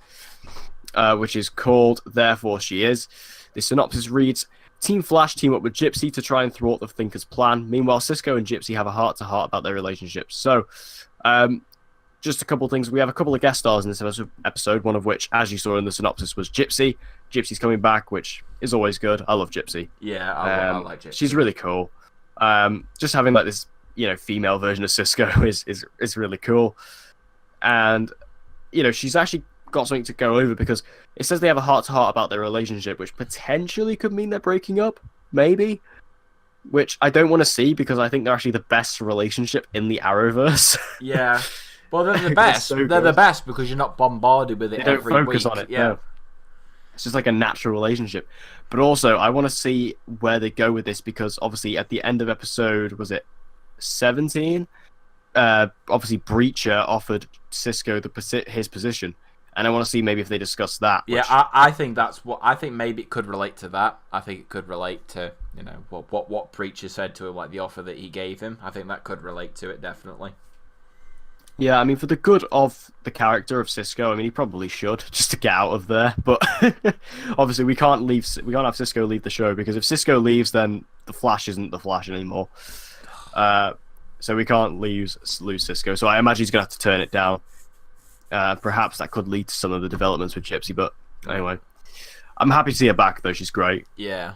which is called "Therefore She Is." The synopsis reads: Team Flash team up with Gypsy to try and thwart the Thinker's plan. Meanwhile, Cisco and Gypsy have a heart-to-heart about their relationship. So, just a couple of things. We have a couple of guest stars in this episode, one of which, as you saw in the synopsis, was Gypsy. Gypsy's coming back, which is always good. I love Gypsy. Yeah, I like Gypsy. She's really cool. Just having like this, female version of Cisco is really cool. And, she's actually got something to go over because it says they have a heart-to-heart about their relationship, which potentially could mean they're breaking up, maybe. Which I don't want to see because I think they're actually the best relationship in the Arrowverse. Yeah. Well, they're the best. They're the best because you're not bombarded with it every week. They don't focus on it. Yeah. No. It's just like a natural relationship. But also, I want to see where they go with this because obviously at the end of episode, was it 17? Obviously Breacher offered Cisco his position. And I want to see maybe if they discuss that. Yeah, I think that's what I think. Maybe it could relate to that. I think it could relate to what Preacher said to him, like the offer that he gave him. I think that could relate to it definitely. Yeah, I mean, for the good of the character of Cisco, I mean, he probably should just to get out of there. But obviously, we can't have Cisco leave the show because if Cisco leaves, then the Flash isn't the Flash anymore. So we can't lose Cisco. So I imagine he's gonna have to turn it down. Perhaps that could lead to some of the developments with Gypsy, but anyway, I'm happy to see her back though. She's great. Yeah,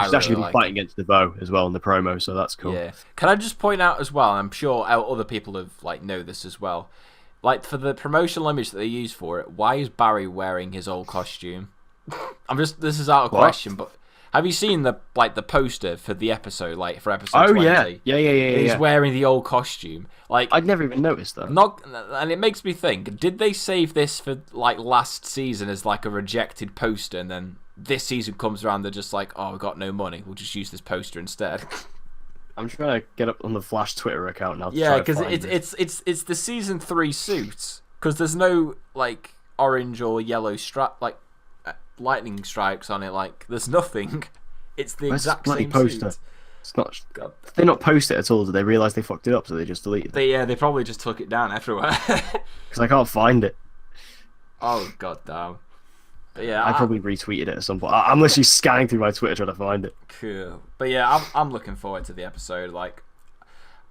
she's actually been fighting against DeVoe as well in the promo, so that's cool. Yeah. Can I just point out as well? I'm sure other people have know this as well. Like for the promotional image that they use for it, why is Barry wearing his old costume? This is out of question, but have you seen the poster for the episode, for episode 20? Yeah. He's wearing the old costume. I'd never even noticed that. And it makes me think, did they save this for last season as a rejected poster, and then this season comes around, they're just like, oh, we've got no money, we'll just use this poster instead. I'm trying to get up on the Flash Twitter account now. Yeah, because it's the season 3 suit, because there's no orange or yellow lightning stripes on it. There's nothing. It's the exact same poster. Suit. It's not. God. They not post it at all. Did they realise they fucked it up? So they just deleted it. They probably just took it down everywhere. Because I can't find it. Oh god damn. But yeah, I probably retweeted it at some point. I'm literally scanning through my Twitter trying to find it. Cool. But yeah, I'm looking forward to the episode.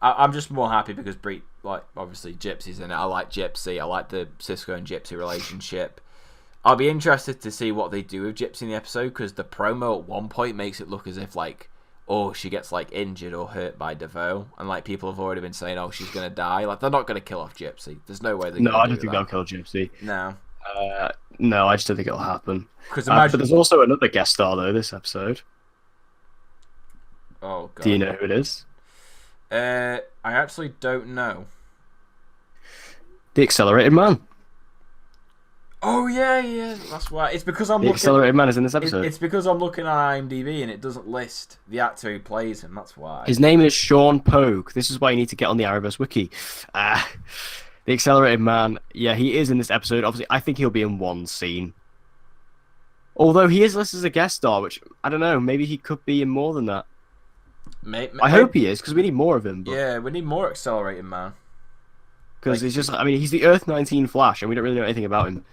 I'm just more happy because obviously Gypsy's in it. I like Gypsy. I like the Cisco and Gypsy relationship. I'll be interested to see what they do with Gypsy in the episode because the promo at one point makes it look as if or she gets like injured or hurt by Devoe, and like people have already been saying, "Oh, she's gonna die." Like they're not gonna kill off Gypsy. There's no way they're No, gonna I do don't think that. they'll kill Gypsy. No, No, I just don't think it'll happen. because But imagine. there's also another guest star though this episode. Oh god. Do you know who it is? I actually don't know. The Accelerated Man. Oh yeah, that's why. It's because I'm The looking. Accelerated Man is in this episode. It's because I'm looking on IMDb and it doesn't list the actor who plays him. That's why. His name is Sean Pogue. This is why you need to get on the Arrowverse wiki. The Accelerated Man. Yeah, he is in this episode. Obviously, I think he'll be in one scene. Although he is listed as a guest star, which I don't know. Maybe he could be in more than that. I hope he is because we need more of him. Yeah, we need more Accelerated Man. Because he's just. I mean, he's the Earth 19 Flash, and we don't really know anything about him.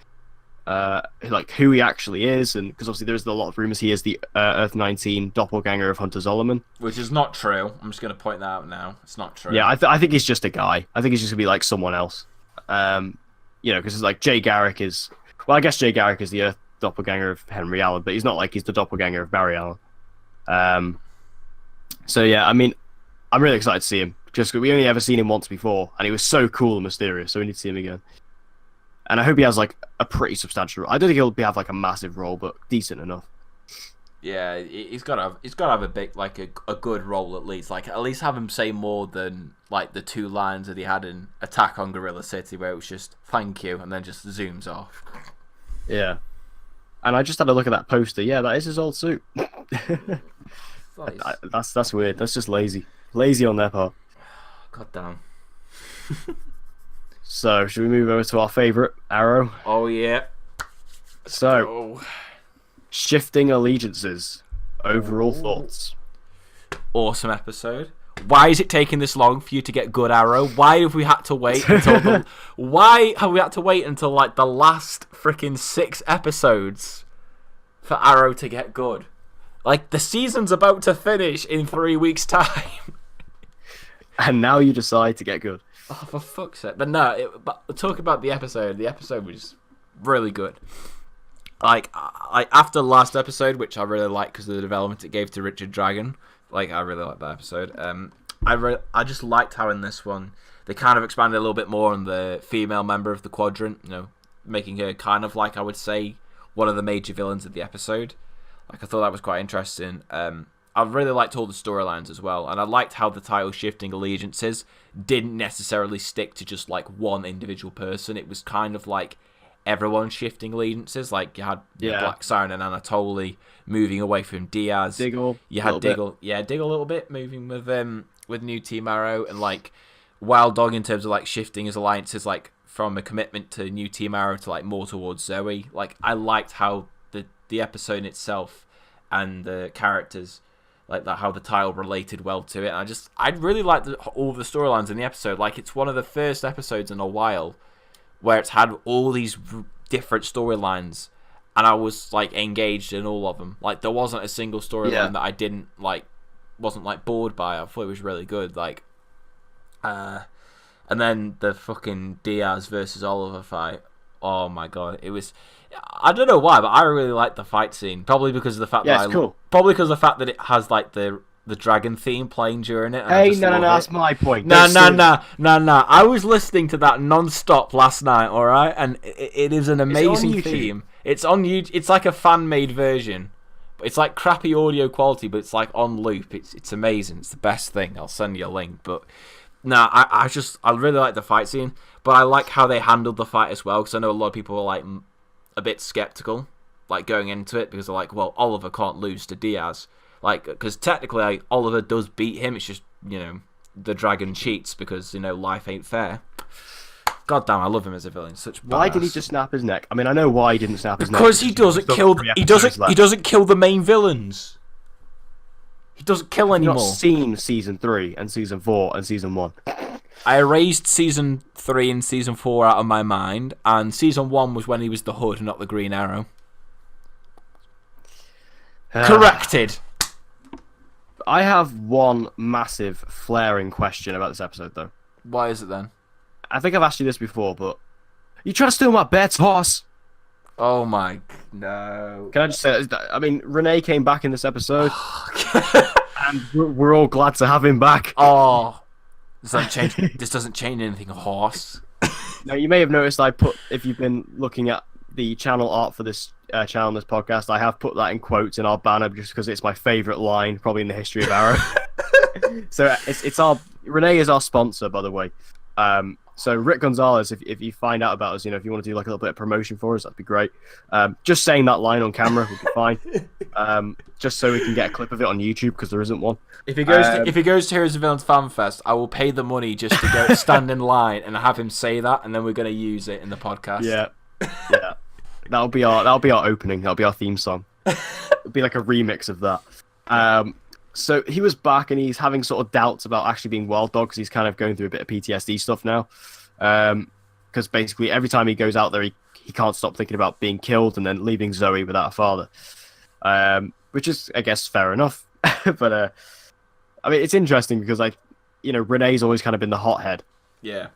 Like who he actually is, and because obviously there's a lot of rumors he is the Earth 19 doppelganger of Hunter Zolomon, Which is not true. I'm just going to point that out now. It's not true. Yeah, I think he's just a guy. I think he's just gonna be like someone else. Because it's like Jay Garrick is. Well, I guess Jay Garrick is the Earth doppelganger of Henry Allen, but he's not like he's the doppelganger of Barry Allen. So yeah, I mean, I'm really excited to see him. Just 'cause we only ever seen him once before, and he was so cool and mysterious. So we need to see him again. And I hope he has like a pretty substantial role. I don't think he'll have like a massive role, but decent enough. Yeah, he's got to have a big, like a good role at least. Like at least have him say more than like the 2 lines that he had in Attack on Gorilla City, where it was just "thank you" and then just zooms off. Yeah. And I just had a look at that poster. Yeah, that is his old suit. That's weird. That's just lazy. Lazy on their part. God damn. So, should we move over to our favourite, Arrow? Oh yeah. So, shifting allegiances. Overall thoughts. Awesome episode. Why is it taking this long for you to get good, Arrow? Why have we had to wait until Why have we had to wait until like the last freaking 6 episodes for Arrow to get good? Like the season's about to finish in 3 weeks' time. And now you decide to get good. Oh, for fuck's sake! But no, but talk about the episode. The episode was really good. Like after the last episode, which I really liked because of the development it gave to Richard Dragon. Like I really liked that episode. I just liked how in this one they kind of expanded a little bit more on the female member of the Quadrant. You know, making her kind of like I would say one of the major villains of the episode. Like I thought that was quite interesting. I really liked all the storylines as well, and I liked how the title shifting allegiances didn't necessarily stick to just like one individual person. It was kind of like everyone shifting allegiances. Like you had Black Siren and Anatoly moving away from Diaz. Diggle. You had Diggle. Yeah, Diggle a little bit moving with New Team Arrow, and like Wild Dog in terms of like shifting his alliances, like from a commitment to New Team Arrow to like more towards Zoe. Like I liked how the episode itself and the characters. Like that, how the title related well to it. And I really liked all the storylines in the episode. Like it's one of the first episodes in a while where it's had all these different storylines, and I was like engaged in all of them. Like there wasn't a single storyline that I didn't like, wasn't like bored by. I thought it was really good. Like, and then the fucking Diaz versus Oliver fight. Oh my god, it was. I don't know why, but I really liked the fight scene. Probably because of the fact probably because of the fact that it has like the dragon theme playing during it. Hey, no, that's my point. No. I was listening to that non-stop last night. All right, and it is an amazing theme. It's on YouTube. It's like a fan-made version. It's like crappy audio quality, but it's like on loop. It's amazing. It's the best thing. I'll send you a link. But I really like the fight scene. But I like how they handled the fight as well, because I know a lot of people were like a bit skeptical, like going into it, because they're like, well, Oliver can't lose to Diaz, like because technically Oliver does beat him. It's just the dragon cheats because life ain't fair. God damn, I love him as a villain. Why did he just snap his neck? I mean, I know why he didn't snap his neck. Because he doesn't kill. He doesn't kill the main villains. He doesn't kill anymore. I've not seen season 3 and season 4 and season 1. I erased season 3 and season 4 out of my mind, and season 1 was when he was the Hood, not the Green Arrow. Corrected. I have one massive flaring question about this episode, though. Why is it then? I think I've asked you this before, but you trying to steal my bets, horse? Oh my no! Can I just say? I mean, Renee came back in this episode, And we're all glad to have him back. Oh, this doesn't change anything, horse. Now, you may have noticed if you've been looking at the channel art for this channel and this podcast, I have put that in quotes in our banner just because it's my favourite line probably in the history of Arrow. So it's our Renee is our sponsor, by the way. So Rick Gonzalez, if you find out about us, if you want to do like a little bit of promotion for us, that'd be great. Just saying that line on camera would be fine. Just so we can get a clip of it on YouTube because there isn't one. If he goes to Heroes and Villains Fan Fest, I will pay the money just to go stand in line and have him say that, and then we're gonna use it in the podcast. Yeah. That'll be our opening. That'll be our theme song. It'll be like a remix of that. So he was back and he's having sort of doubts about actually being Wild Dog because he's kind of going through a bit of PTSD stuff now. Because basically every time he goes out there, he can't stop thinking about being killed and then leaving Zoe without a father. Which is, I guess, fair enough. But I mean, it's interesting because Renee's always kind of been the hothead. Yeah.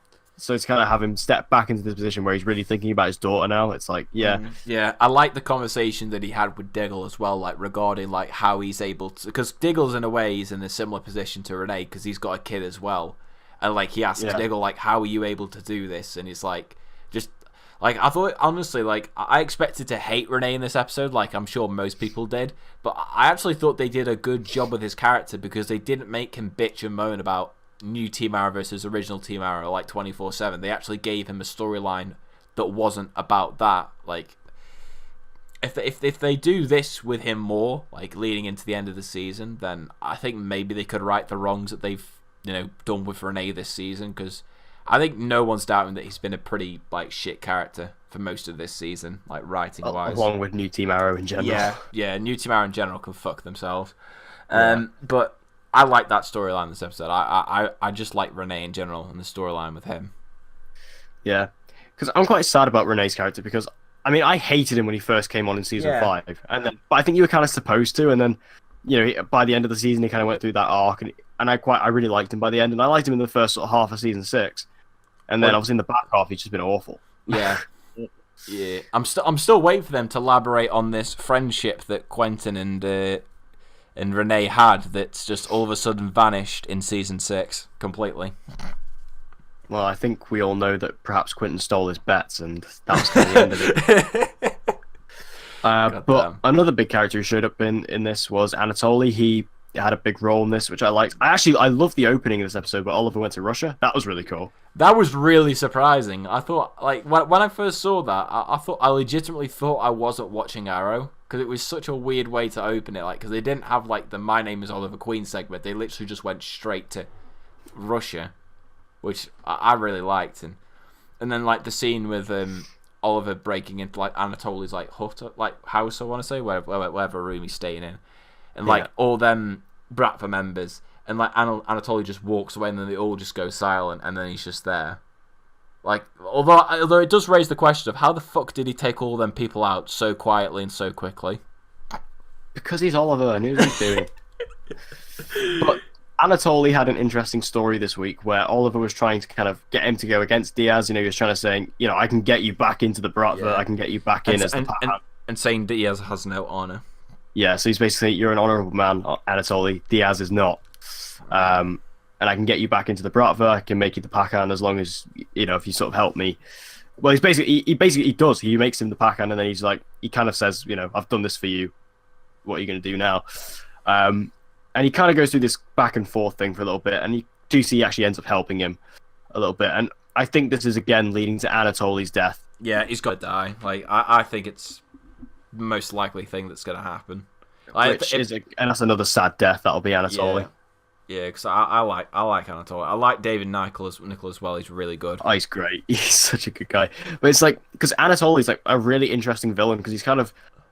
So it's kind of have him step back into this position where he's really thinking about his daughter now. It's like, yeah. Yeah, I like the conversation that he had with Diggle as well, like regarding like how he's able to... Because Diggle's in a way, he's in a similar position to Renee because he's got a kid as well. And like he asks Diggle, like, how are you able to do this? And he's like, just... Like, I thought, honestly, like, I expected to hate Renee in this episode, like I'm sure most people did. But I actually thought they did a good job with his character because they didn't make him bitch and moan about new Team Arrow versus original Team Arrow like 24/7. They actually gave him a storyline that wasn't about that. Like, if they do this with him more, like leading into the end of the season, then I think maybe they could right the wrongs that they've done with Renee this season. Because I think no one's doubting that he's been a pretty like shit character for most of this season, like writing wise. Along with new Team Arrow in general. Yeah, new Team Arrow in general can fuck themselves. But I like that storyline this episode. I just like Renee in general and the storyline with him. Yeah, because I'm quite sad about Renee's character because I hated him when he first came on in season 5, but I think you were kind of supposed to, and then by the end of the season he kind of went through that arc, and I really liked him by the end, and I liked him in the first sort of half of season 6, and then obviously in the back half he's just been awful. Yeah. Yeah, I'm still waiting for them to elaborate on this friendship that Quentin and Renee had that's just all of a sudden vanished in season 6 completely. Well, I think we all know that perhaps Quentin stole his bets, and that was kind of the end of it. But another big character who showed up in this was Anatoly. He had a big role in this, which I liked. I loved the opening of this episode where Oliver went to Russia. That was really cool. That was really surprising. I thought, like, when I first saw that, I legitimately thought I wasn't watching Arrow because it was such a weird way to open it. Like, because they didn't have like the "My Name Is Oliver Queen" segment. They literally just went straight to Russia, which I really liked. And then like the scene with Oliver breaking into like Anatoly's like hut, like house, I want to say, whatever room he's staying in, and like all them Bratva members. And like Anatoly just walks away, and then they all just go silent, and then he's just there. Like, although it does raise the question of how the fuck did he take all them people out so quietly and so quickly? Because he's Oliver, and he knows what he's doing. But Anatoly had an interesting story this week where Oliver was trying to kind of get him to go against Diaz. He was trying to say, I can get you back into the Bratva, I can get you back in as the and saying Diaz has no honor. Yeah, so he's basically, you're an honorable man, Anatoly. Diaz is not. And I can get you back into the Bratva. I can make you the Pac-Han as long as if you sort of help me. Well, he does. He makes him the Pac-Han, and then he's like, he kind of says, I've done this for you. What are you going to do now? And he kind of goes through this back and forth thing for a little bit, and you do see he actually ends up helping him a little bit. And I think this is again leading to Anatoly's death. Yeah, he's got to die. Like I think it's the most likely thing that's going to happen. And that's another sad death. That'll be Anatoly. Yeah, because I like Anatoly. I like David Nicol as well. He's really good. Oh, he's great. He's such a good guy. But it's like, because Anatoly's like a really interesting villain because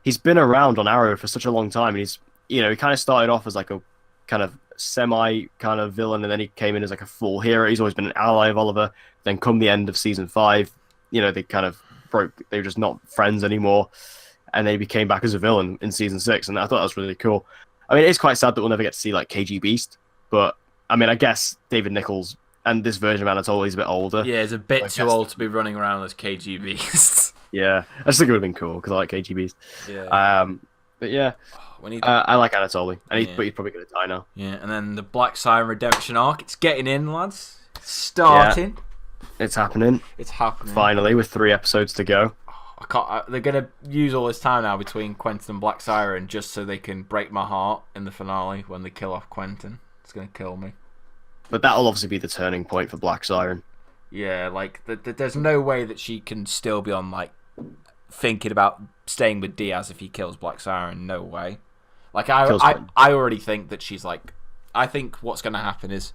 he's been around on Arrow for such a long time, and he's he kind of started off as like a kind of semi kind of villain, and then he came in as like a full hero. He's always been an ally of Oliver. Then come the end of season 5, they kind of broke. They were just not friends anymore, and they became back as a villain in season 6, and I thought that was really cool. It's quite sad that we'll never get to see like KG Beast. But, I guess David Nichols and this version of Anatoly is a bit older. Yeah, he's a bit too old to be running around as KG Beast. Yeah, I just think it would have been cool, because I like KG Beast. Yeah. But yeah, We need, I like Anatoly, and Yeah. but he's probably gonna die now. yeah, and then the Black Siren redemption arc. It's getting in, lads. It's starting. It's happening It's happening. finally with 3 episodes to go. They're gonna use all this time now between Quentin and Black Siren just so they can break my heart in the finale when they kill off Quentin. It's gonna kill me. But that'll obviously be the turning point for Black Siren. Yeah, like there's no way that she can still be on like thinking about staying with Diaz if he kills Black Siren. No way. Like I already think that she's like. I think what's gonna happen is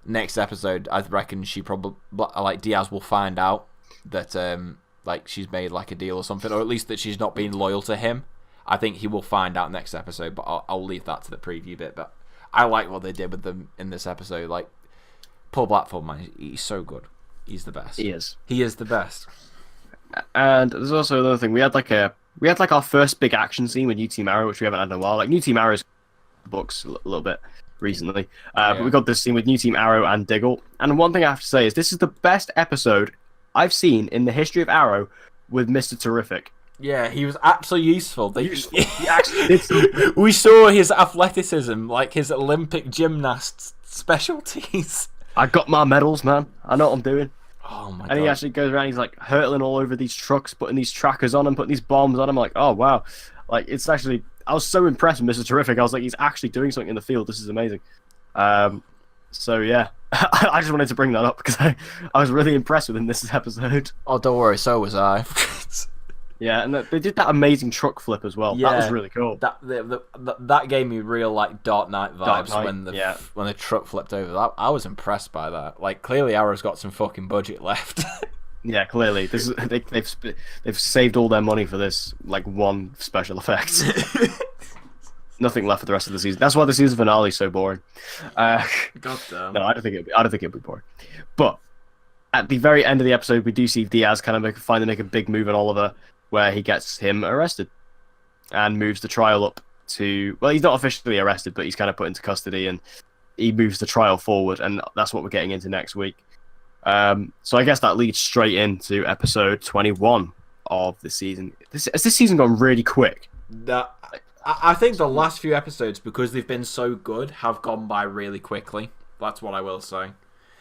next episode. I reckon she probably like Diaz will find out that like she's made like a deal or something, or at least that she's not being loyal to him. I think he will find out next episode, but I'll leave that to the preview bit. But I like what they did with them in this episode. Like Paul Blackthorne, man, he's so good. He's the best. He is. He is the best. And there's also another thing. We had like our first big action scene with New Team Arrow, which we haven't had in a while. Like New Team Arrow's books a little bit recently, but we got this scene with New Team Arrow and Diggle. And one thing I have to say is this is the best episode I've seen in the history of Arrow with Mr. Terrific. Yeah, he was actually useful. He actually did something. We saw his athleticism, like his Olympic gymnast specialties. I got my medals, man. I know what I'm doing. Oh my god! And he actually goes around. He's like hurtling all over these trucks, putting these trackers on them, putting these bombs on them. Like, oh wow! Like it's actually. I was so impressed with Mr. Terrific. I was like, he's actually doing something in the field. This is amazing. So yeah, I just wanted to bring that up because I was really impressed with him this episode. Oh, don't worry. So was I. Yeah, and they did that amazing truck flip as well. Yeah, that was really cool. That gave me real like Dark Knight vibes when the truck flipped over. That I was impressed by that. Like clearly Arrow's got some fucking budget left. Yeah, clearly this is they've saved all their money for this like one special effect. Nothing left for the rest of the season. That's why the season finale is so boring. God damn. No, I don't think it'll be boring. But at the very end of the episode, we do see Diaz kind of finally make a big move on Oliver, where he gets him arrested and moves the trial up to. Well, he's not officially arrested, but he's kind of put into custody, and he moves the trial forward, and that's what we're getting into next week. So I guess that leads straight into episode 21 of the season. Has this season gone really quick? I think the last few episodes, because they've been so good, have gone by really quickly. That's what I will say.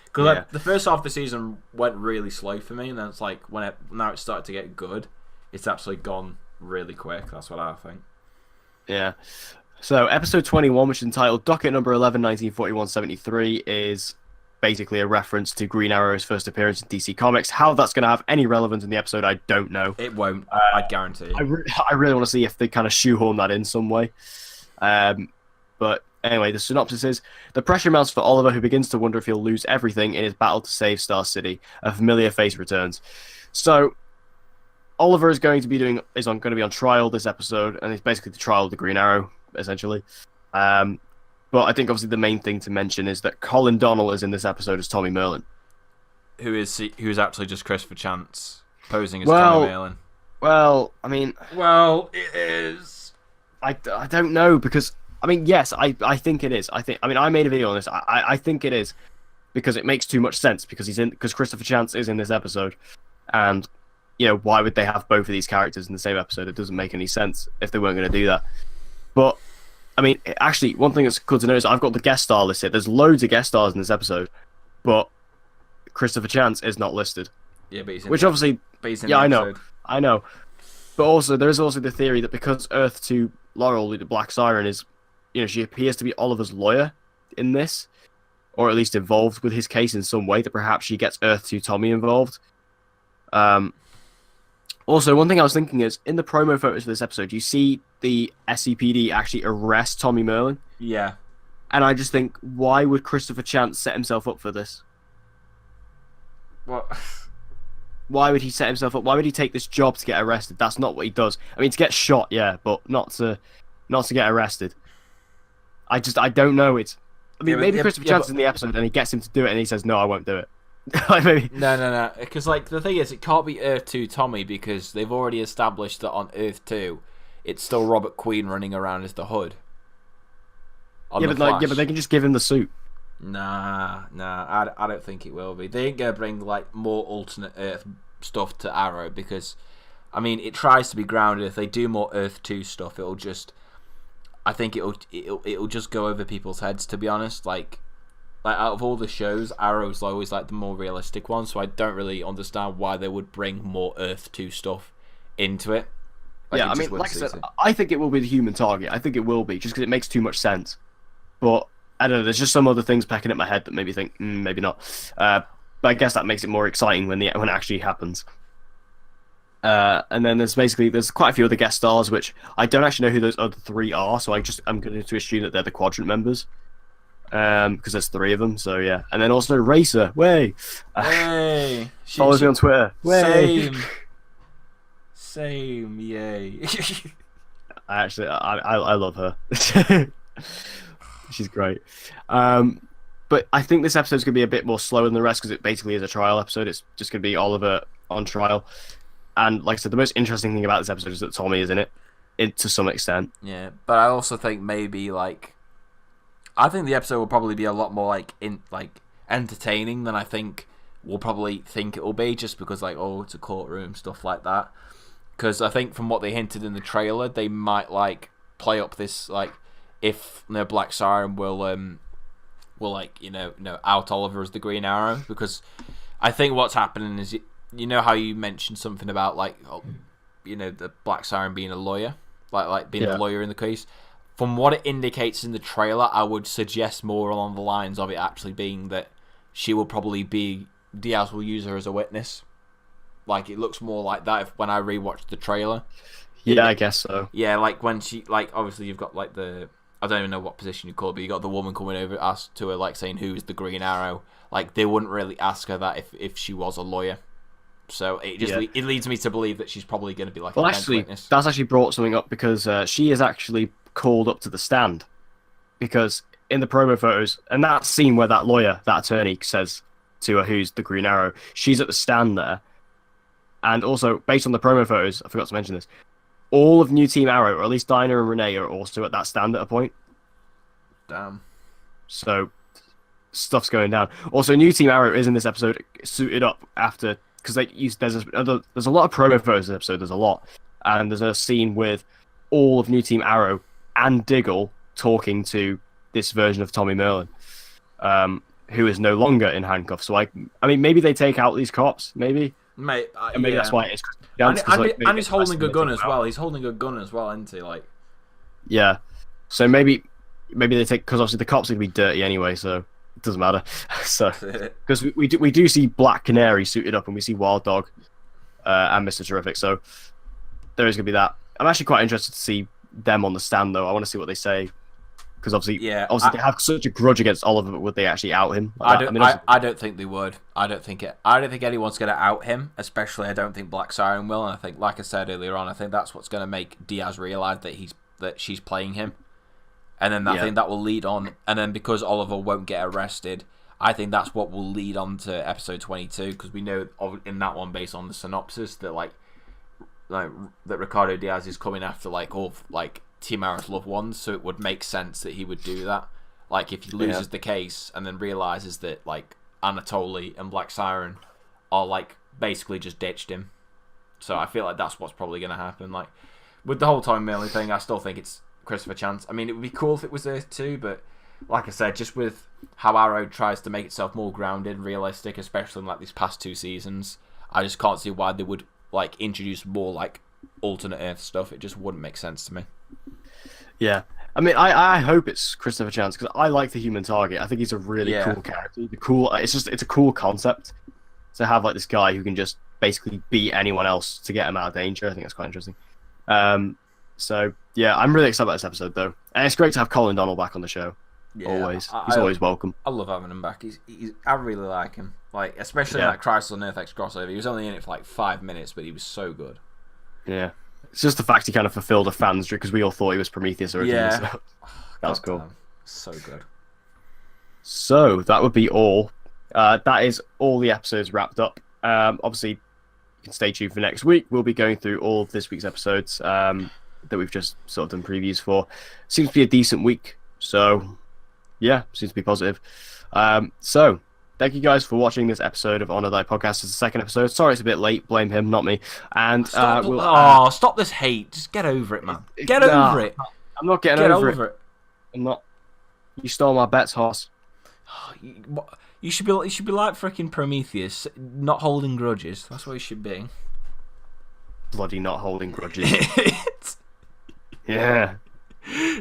Because the first half of the season went really slow for me, and then it's like now it's started to get good. It's actually gone really quick. That's what I think. Yeah. So episode 21, which is entitled Docket Number 11, 1941-73, is basically a reference to Green Arrow's first appearance in DC Comics. How that's going to have any relevance in the episode, I don't know. It won't. I guarantee. I really want to see if they kind of shoehorn that in some way. But anyway, the synopsis is: the pressure mounts for Oliver, who begins to wonder if he'll lose everything in his battle to save Star City. A familiar face returns. So Oliver is going to be on trial this episode, and it's basically the trial of the Green Arrow, essentially. But I think obviously the main thing to mention is that Colin Donnell is in this episode as Tommy Merlin, who is actually just Christopher Chance posing as Tommy Merlin. Well, I mean, it is. I don't know because I mean, yes, I think it is. I made a video on this. I think it is because it makes too much sense because Christopher Chance is in this episode, and you know why would they have both of these characters in the same episode? It doesn't make any sense if they weren't going to do that. But I mean, actually, one thing that's good to know is I've got the guest star listed. There's loads of guest stars in this episode, but Christopher Chance is not listed. Yeah, but I know. But also, there is also the theory that because Earth 2 Laurel, the Black Siren, is, you know, she appears to be Oliver's lawyer in this, or at least involved with his case in some way, that perhaps she gets Earth 2 Tommy involved. Also, one thing I was thinking is, in the promo photos for this episode, you see the SCPD actually arrest Tommy Merlin. Yeah. And I just think, why would Christopher Chance set himself up for this? What? Why would he set himself up? Why would he take this job to get arrested? That's not what he does. I mean, to get shot, yeah, but not to get arrested. I don't know. Maybe Christopher Chance is in the episode and he gets him to do it and he says, no, I won't do it. Maybe. No. Because, like, the thing is, it can't be Earth 2 Tommy because they've already established that on Earth 2, it's still Robert Queen running around as the Hood. But they can just give him the suit. Nah, I don't think it will be. They ain't gonna bring like more alternate Earth stuff to Arrow because, I mean, it tries to be grounded. If they do more Earth 2 stuff, it'll just I think it'll just go over people's heads. To be honest, like out of all the shows, Arrow's always like the more realistic one. So I don't really understand why they would bring more Earth 2 stuff into it. Like, yeah, I mean, like I said, I think it will be the human target. I think it will be, just because it makes too much sense. But I don't know. There's just some other things pecking at my head that maybe think maybe not. But I guess that makes it more exciting when it actually happens. And then there's quite a few other guest stars, which I don't actually know who those other three are. So I'm going to assume that they're the Quadrant members, because there's three of them. So yeah, and then also Racer, way, follows me on Twitter, way. Same, yay. I love her. She's great. But I think this episode's going to be a bit more slow than the rest because it basically is a trial episode. It's just going to be Oliver on trial. And like I said, the most interesting thing about this episode is that Tommy is in it to some extent. Yeah, but I also think maybe I think the episode will probably be a lot more entertaining than I think we'll probably think it will be, just because it's a courtroom, stuff like that. Because I think from what they hinted in the trailer, they might play up this if Black Siren will out Oliver as the Green Arrow, because I think what's happening is how you mentioned something about the Black Siren being a lawyer, being a lawyer in the case. From what it indicates in the trailer, I would suggest more along the lines of it actually being that she will probably be Diaz will use her as a witness. It looks more like that when I rewatched the trailer. Yeah, I guess so. Yeah, when she obviously you've got the I don't even know what position you call it, but you got the woman coming over asked to her saying who's the Green Arrow. They wouldn't really ask her that if she was a lawyer. So it just it leads me to believe that she's probably going to be a witness. That's actually brought something up because she is actually called up to the stand, because in the promo photos and that scene where that attorney says to her who's the Green Arrow, she's at the stand there. And also, based on the promo photos, I forgot to mention this, all of New Team Arrow, or at least Dinah and Renee, are also at that stand at a point. Damn. So, stuff's going down. Also, New Team Arrow is in this episode suited up after, because there's a lot of promo photos in this episode, there's a lot. And there's a scene with all of New Team Arrow and Diggle talking to this version of Tommy Merlin, who is no longer in handcuffs. So, I mean, maybe they take out these cops, maybe. Mate, and maybe that's why it's and he's holding a gun as well. He's holding a gun as well, isn't he? Yeah. So maybe they take, because obviously the cops are gonna be dirty anyway, so it doesn't matter. So because we do see Black Canary suited up, and we see Wild Dog and Mr. Terrific. So there is gonna be that. I'm actually quite interested to see them on the stand, though. I want to see what they say. Because obviously they have such a grudge against Oliver, but would they actually out him? I don't think they would. I don't think anyone's going to out him. Especially, I don't think Black Siren will. And I think, like I said earlier on, I think that's what's going to make Diaz realize that she's playing him. And then I think that will lead on. And then because Oliver won't get arrested, I think that's what will lead on to episode 22. Because we know in that one, based on the synopsis, that that Ricardo Diaz is coming after all Team Arrow's loved ones, so it would make sense that he would do that. If he loses the case and then realizes that Anatoly and Black Siren are basically just ditched him. So I feel like that's what's probably going to happen. With the whole Tommy Merlin thing, I still think it's Christopher Chance. I mean, it would be cool if it was Earth 2, but like I said, just with how Arrow tries to make itself more grounded and realistic, especially in these past two seasons, I just can't see why they would introduce more alternate Earth stuff. It just wouldn't make sense to me. Yeah, I mean, I hope it's Christopher Chance, because I like the Human Target. I think he's a really cool character. It's a cool concept to have this guy who can just basically beat anyone else to get him out of danger. I think that's quite interesting. So yeah, I'm really excited about this episode though, and it's great to have Colin Donnell back on the show. Yeah, always, he's always welcome. I love having him back. I really like him. Especially in that Crisis on Earth X crossover. He was only in it for 5 minutes, but he was so good. Yeah. It's just the fact he kind of fulfilled a fan's dream, because we all thought he was Prometheus originally. Yeah. So that was cool. So good. So that would be all. That is all the episodes wrapped up. Obviously, you can stay tuned for next week. We'll be going through all of this week's episodes that we've just sort of done previews for. Seems to be a decent week. So, yeah, seems to be positive. So, thank you guys for watching this episode of Honor Thy Podcast. It's the second episode. Sorry it's a bit late. Blame him, not me. And stop this hate. Just get over it, man. Get over it. I'm not getting Get over over it. it. I'm not. You stole my bets, horse. You should be like freaking Prometheus, not holding grudges. That's what you should be. Bloody not holding grudges. Yeah.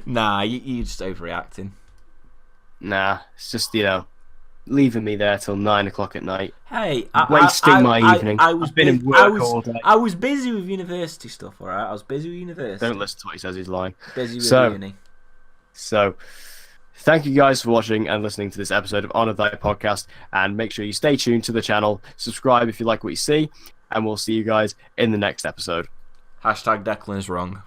Nah, you're just overreacting. Nah, it's just, leaving me there till 9 o'clock at night. Hey, Wasting my evening. I've been in work all day. I was busy with university stuff, alright? I was busy with university. Don't listen to what he says, he's lying. Busy with uni. So, thank you guys for watching and listening to this episode of Honor Thy Podcast, and make sure you stay tuned to the channel, subscribe if you like what you see, and we'll see you guys in the next episode. #Declan is wrong.